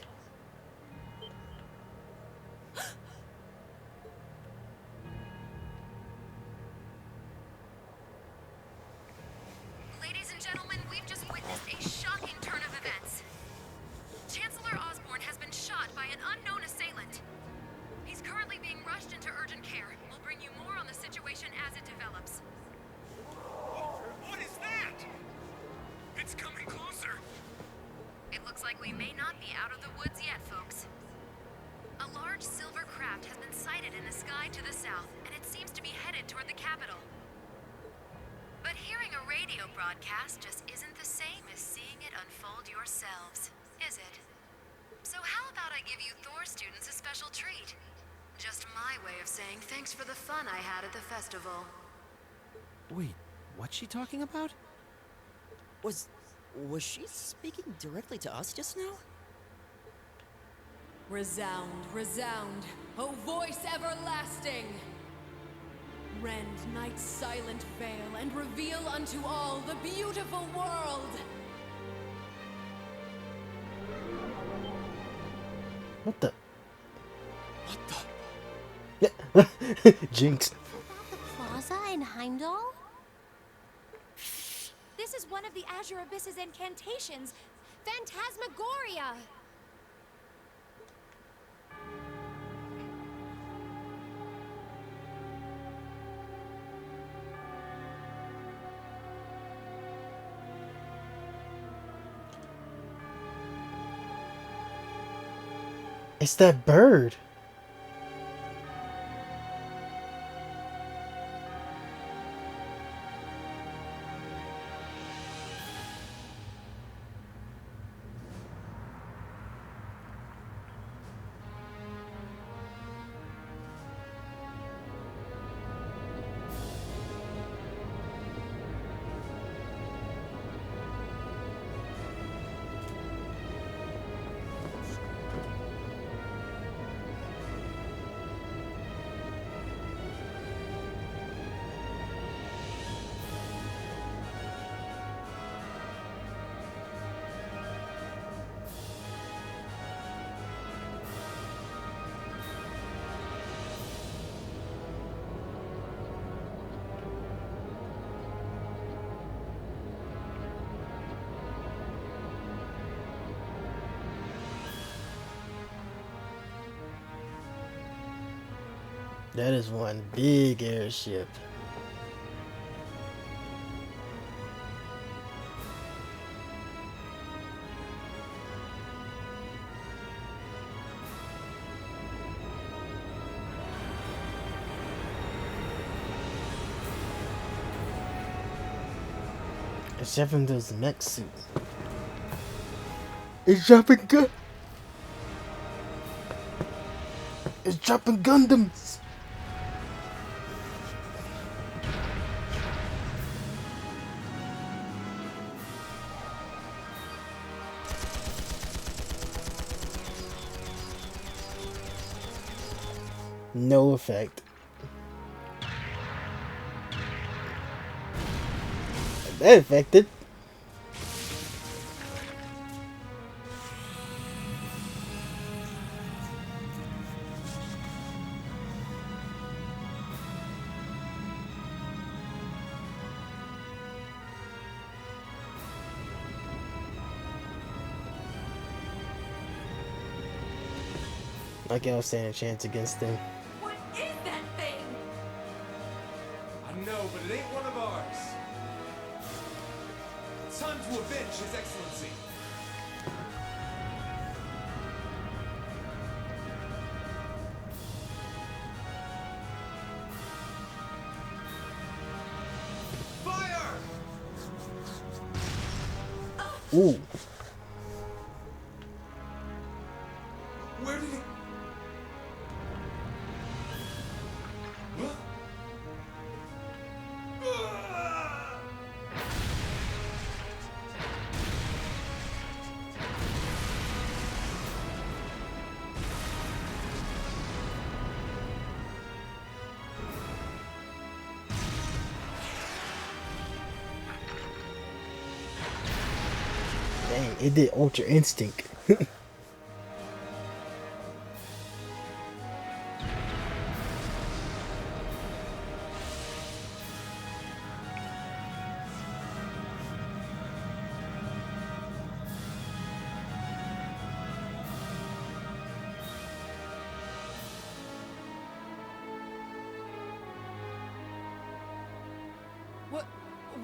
Ladies and gentlemen, we've just witnessed a shocking turn of events. Chancellor Osborne has been shot by an unknown assailant. He's currently being rushed into urgent care. We'll bring you more on the situation as it develops. What is that? It's coming closer. It looks like we may not be out of the woods yet, folks. A large silver craft has been sighted in the sky to the south, and it seems to be headed toward the capital. But hearing a radio broadcast just isn't the same as seeing it unfold yourselves, is it? So how about I give you Thor students a special treat? Just my way of saying thanks for the fun I had at the festival. Wait, what's she talking about? Was she speaking directly to us just now? Resound, resound, O voice everlasting! Rend night's silent veil and reveal unto all the beautiful world! What the? What the? Jinx. Plaza in Heimdall? This is one of the Azure Abyss's incantations, Phantasmagoria! It's that bird. That is one big airship. It's dropping those mech suits. It's dropping It's dropping Gundams. No effect. That affected. Like I was saying, a chance against them. What is that thing? I know, but it ain't one of ours. It's time to avenge His Excellency. Fire! Ooh. Where did it? Dang, it did Ultra Instinct.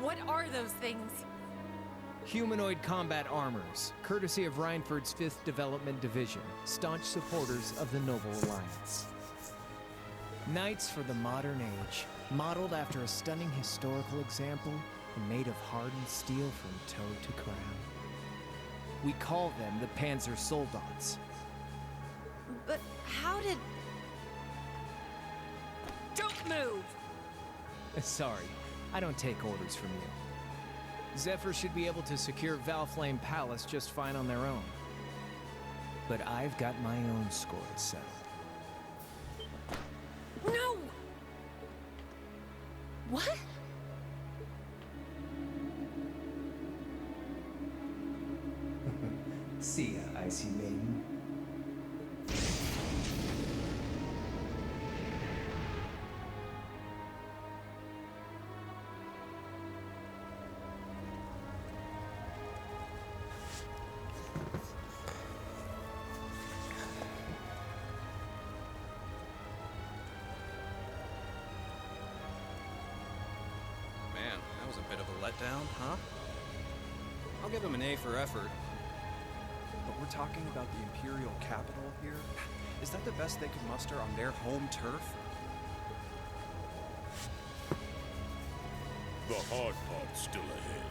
What are those things? Humanoid combat armors, courtesy of Reinford's 5th Development Division, staunch supporters of the Noble Alliance. Knights for the modern age, modeled after a stunning historical example and made of hardened steel from toe to crown. We call them the Panzer Soldats. But how did... Don't move! Sorry, I don't take orders from you. Zephyr should be able to secure Valflame Palace just fine on their own. But I've got my own score to settle. No! See ya, Icy Maiden. Man, that was a bit of a letdown, huh? I'll give him an A for effort. But we're talking about the Imperial capital here? Is that the best they could muster on their home turf? The hard part's still ahead.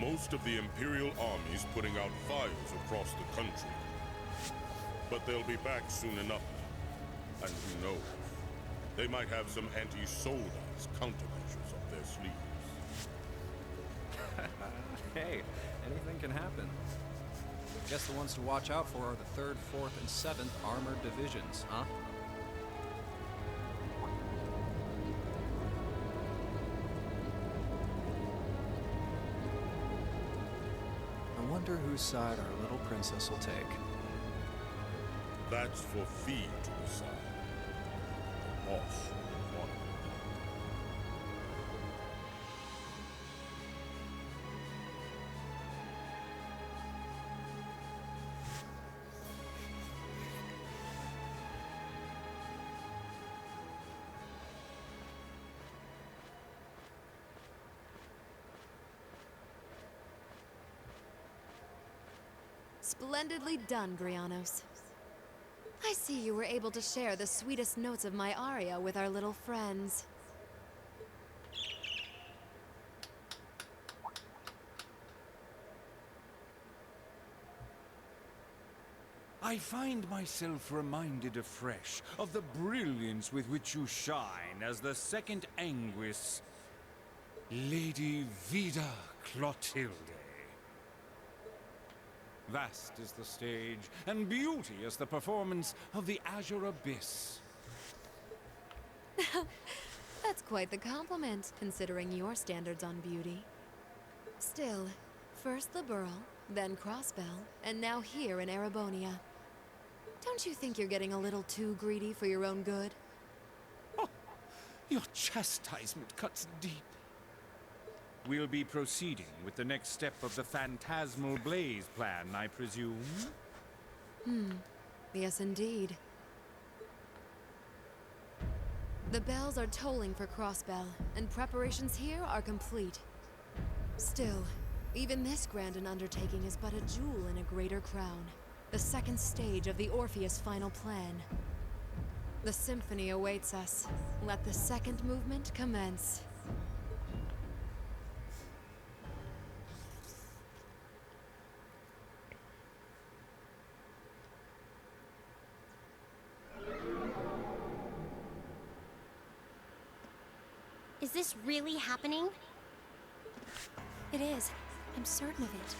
Most of the Imperial army's putting out fires across the country. But they'll be back soon enough. And who knows? They might have some anti-Soldites countermeasures up their sleeves. Hey, anything can happen. Guess the ones to watch out for are the 3rd, 4th, and 7th Armored Divisions, huh? I wonder whose side our little princess will take. That's for Fee to decide. The boss will want it. Splendidly done, Grianos. I see you were able to share the sweetest notes of my aria with our little friends. I find myself reminded afresh of the brilliance with which you shine as the second Anguis, Lady Vida Clotilde. Vast is the stage, and beauteous the performance of the Azure Abyss. That's quite the compliment, considering your standards on beauty. Still, first the Burl, then Crossbell, and now here in Erebonia. Don't you think you're getting a little too greedy for your own good? Oh, your chastisement cuts deep. We'll be proceeding with the next step of the Phantasmal Blaze plan, I presume? Yes, indeed. The bells are tolling for Crossbell, and preparations here are complete. Still, even this grand an undertaking is but a jewel in a greater crown. The second stage of the Orpheus final plan. The symphony awaits us. Let the second movement commence. Is this really happening? It is. I'm certain of it.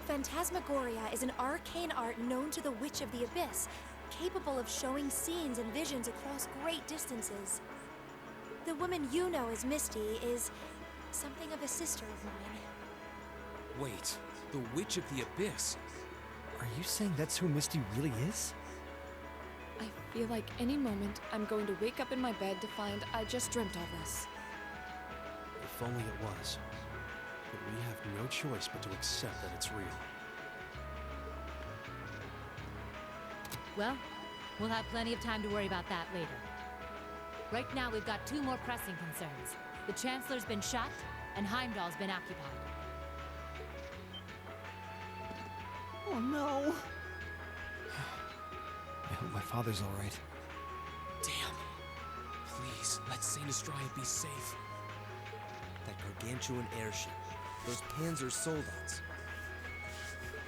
Phantasmagoria is an arcane art known to the Witch of the Abyss, capable of showing scenes and visions across great distances. The woman you know as Misty is something of a sister of mine. Wait, the Witch of the Abyss? Are you saying that's who Misty really is? I feel like any moment I'm going to wake up in my bed to find I just dreamt all this. If only it was. But we have no choice but to accept that it's real. Well, we'll have plenty of time to worry about that later. Right now, we've got 2 more pressing concerns. The Chancellor's been shot, and Heimdall's been occupied. Oh no! I hope my father's alright. Damn. Please, let Saint Astraea be safe. That gargantuan airship. Those Panzer Soldates.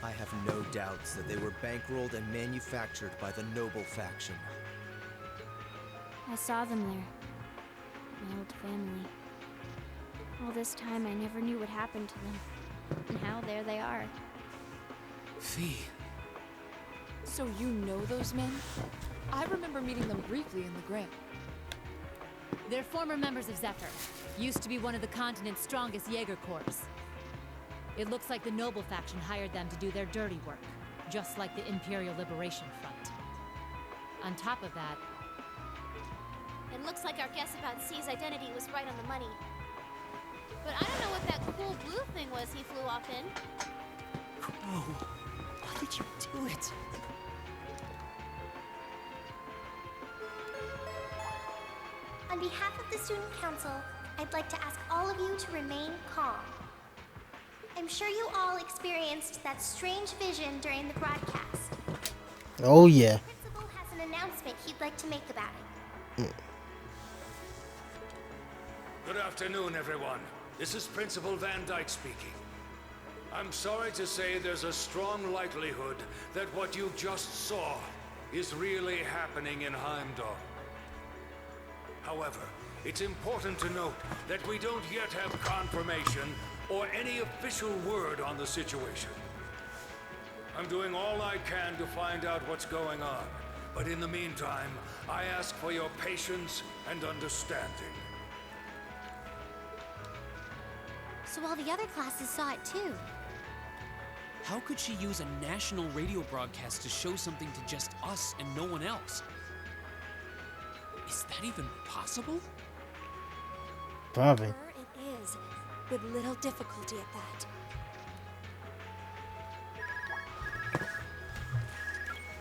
I have no doubts that they were bankrolled and manufactured by the noble faction. I saw them there. My old family. All this time I never knew what happened to them. And now there they are. Fee. So you know those men? I remember meeting them briefly in the Grail. They're former members of Zephyr. Used to be one of the continent's strongest Jaeger Corps. It looks like the Noble faction hired them to do their dirty work, just like the Imperial Liberation Front. On top of that, It looks like our guess about C's identity was right on the money. But I don't know what that cool blue thing was he flew off in. Crow, why would you do it? On behalf of the Student Council, I'd like to ask all of you to remain calm. I'm sure you all experienced that strange vision during the broadcast. Oh yeah. The principal has an announcement he'd like to make about it. Good afternoon, everyone. This is Principal Van Dyke speaking. I'm sorry to say there's a strong likelihood that what you just saw is really happening in Heimdall. However, it's important to note that we don't yet have confirmation or any official word on the situation. I'm doing all I can to find out what's going on, but in the meantime, I ask for your patience and understanding. So all the other classes saw it too. How could she use a national radio broadcast to show something to just us and no one else? Is that even possible? Probably. It is, with little difficulty at that.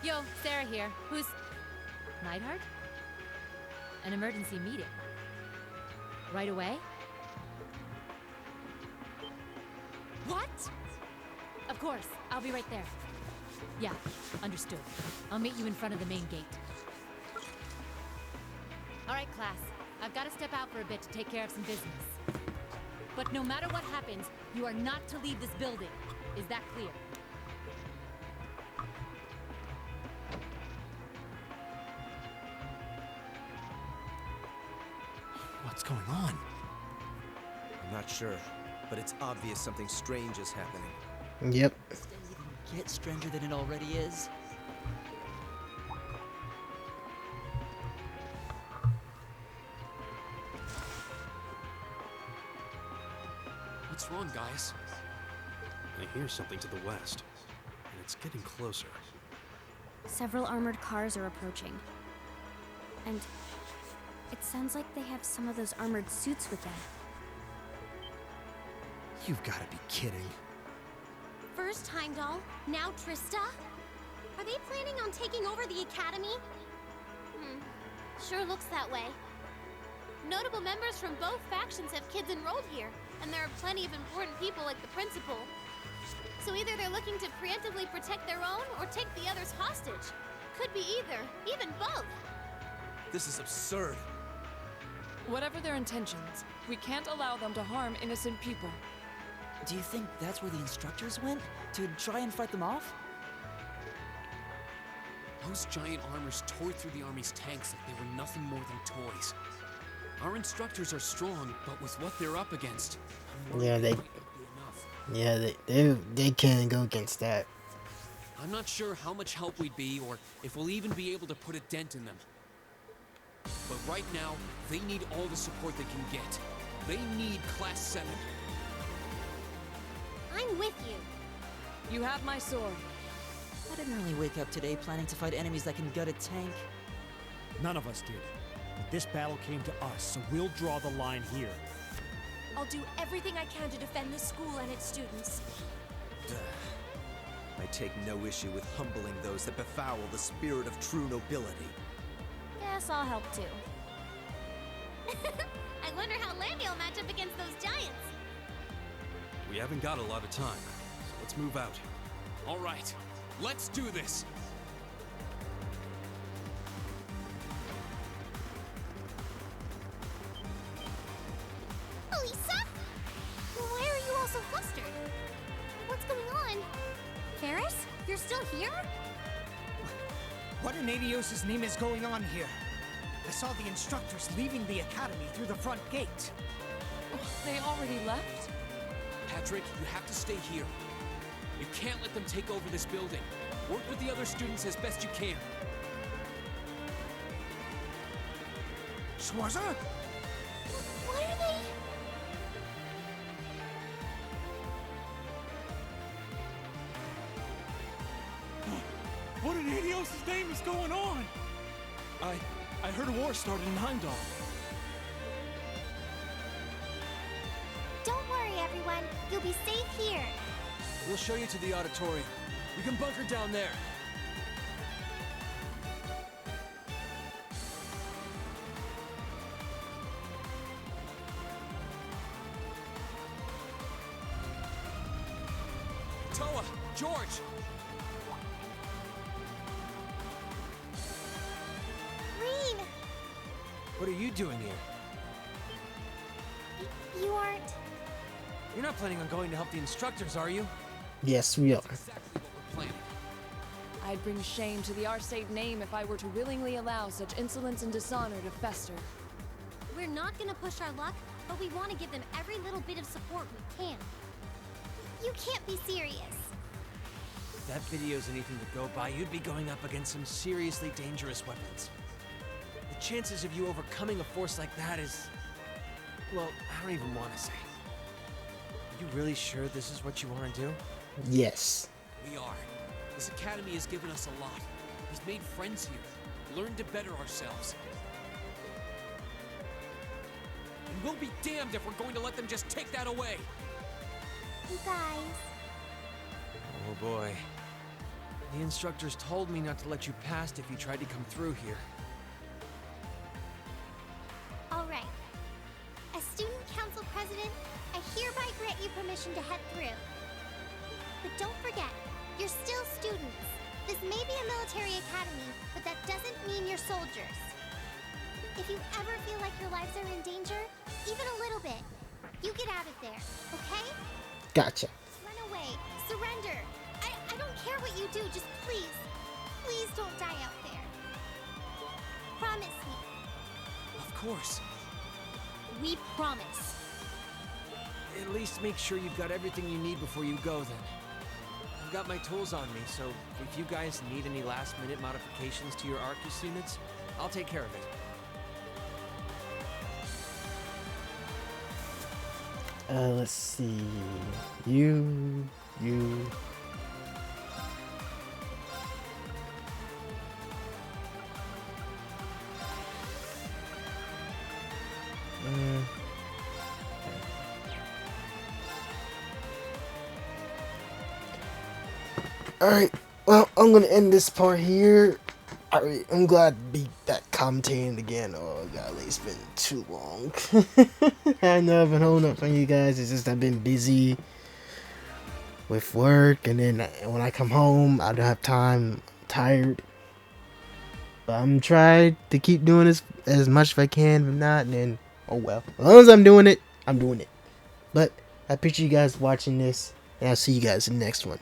Yo, Sarah here. Who's... Neidhart? An emergency meeting. Right away? What? Of course, I'll be right there. Yeah, understood. I'll meet you in front of the main gate. All right, class. I've got to step out for a bit to take care of some business. But no matter what happens, you are not to leave this building. Is that clear? What's going on? I'm not sure, but it's obvious something strange is happening. Yep. Get stranger than it already is. What's wrong, guys? I hear something to the west, and it's getting closer. Several armored cars are approaching. And it sounds like they have some of those armored suits with them. You've got to be kidding. First Heimdall, now Trista? Are they planning on taking over the academy? Sure looks that way. Notable members from both factions have kids enrolled here, and there are plenty of important people like the principal. So either they're looking to preemptively protect their own or take the others hostage. Could be either, even both. This is absurd. Whatever their intentions, we can't allow them to harm innocent people. Do you think that's where the instructors went? To try and fight them off? Those giant armors tore through the army's tanks like they were nothing more than toys. Our instructors are strong, but with what they're up against, Yeah, they can't go against that. I'm not sure how much help we'd be or if we'll even be able to put a dent in them. But right now, they need all the support they can get. They need Class 7. I'm with you. You have my sword. I didn't really wake up today planning to fight enemies that can gut a tank. None of us did. But this battle came to us, so we'll draw the line here. I'll do everything I can to defend this school and its students. I take no issue with humbling those that befoul the spirit of true nobility. Guess I'll help too. I wonder how Landy will match up against those giants. We haven't got a lot of time, so let's move out. All right, let's do this. Elisa? Why are you all so flustered? What's going on? Ferris, you're still here? What in Adios' name is going on here? I saw the instructors leaving the academy through the front gate. They already left? Patrick, you have to stay here. You can't let them take over this building. Work with the other students as best you can. Schwarzer? What are they? What in Helios' name is going on? I heard a war started in Heimdall. Don't worry, everyone. You'll be safe here. We'll show you to the auditorium. You can bunker down there. Toa! George! Reen! What are you doing here? You aren't... You're not planning on going to help the instructors, are you? Yes, we are. I'd bring shame to the Xseed name if I were to willingly allow such insolence and dishonor to fester. We're not gonna push our luck, but we want to give them every little bit of support we can. You can't be serious. If that video's anything to go by, you'd be going up against some seriously dangerous weapons. The chances of you overcoming a force like that is... well, I don't even want to say. Are you really sure this is what you want to do? Yes. We are. This academy has given us a lot. We've made friends here, learned to better ourselves. And we'll be damned if we're going to let them just take that away. You guys... Oh boy. The instructors told me not to let you past if you tried to come through here. All right. As student council president, I hereby grant you permission to head through. But don't forget, you're still students. This may be a military academy, but that doesn't mean you're soldiers. If you ever feel like your lives are in danger, even a little bit, you get out of there, okay? Gotcha. Run away. Surrender. I don't care what you do, just please don't die out there. Promise me. Of course. We promise. At least make sure you've got everything you need before you go then. I've got my tools on me, so if you guys need any last-minute modifications to your Arcus units, I'll take care of it. Let's see. You. Alright, well, I'm gonna end this part here. Alright, I'm glad to be back commentating again. Oh, golly, it's been too long. I know I've been holding up for you guys. It's just I've been busy with work, and then when I come home, I don't have time. I'm tired. But I'm trying to keep doing this as much if I can. If not, then oh well. As long as I'm doing it, I'm doing it. But I appreciate you guys watching this, and I'll see you guys in the next one.